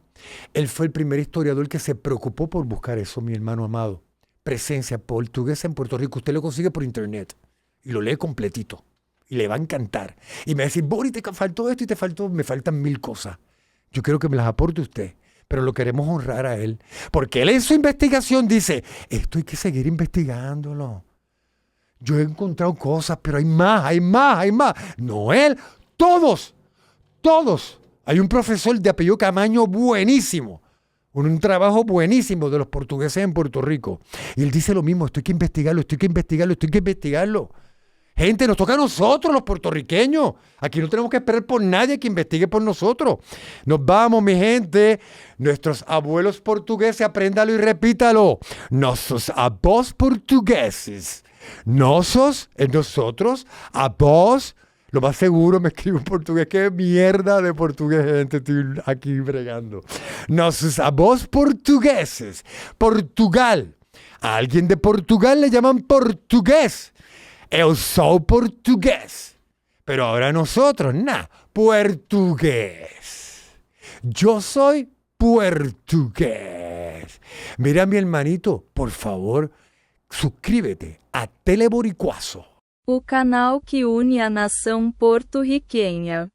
Él fue el primer historiador que se preocupó por buscar eso, mi hermano amado. Presencia portuguesa en Puerto Rico. Usted lo consigue por internet y lo lee completito y le va a encantar. Y me va a decir, Boris, te faltó esto y me faltan 1000 cosas. Yo quiero que me las aporte usted, pero lo queremos honrar a él. Porque él en su investigación dice, esto hay que seguir investigándolo. Yo he encontrado cosas, pero hay más, hay más, hay más. No él, todos. Hay un profesor de apellido Camaño buenísimo, un trabajo buenísimo de los portugueses en Puerto Rico. Y él dice lo mismo, esto hay que investigarlo, esto hay que investigarlo, esto hay que investigarlo. Gente, nos toca a nosotros los puertorriqueños. Aquí no tenemos que esperar por nadie que investigue por nosotros. Nos vamos, mi gente. Nuestros abuelos portugueses, apréndalo y repítalo. Nossos avós portugueses. Nosotros, a vos, lo más seguro me escribo en portugués. Qué mierda de portugués, gente, estoy aquí bregando. Nossos avós portugueses. Portugal. A alguien de Portugal le llaman portugués. Eu sou portugués. Pero ahora nosotros, portugués. Yo soy portugués. Mira, mi hermanito, por favor, suscríbete a Teleboricuaço. O canal que une a nação porto-riquenha.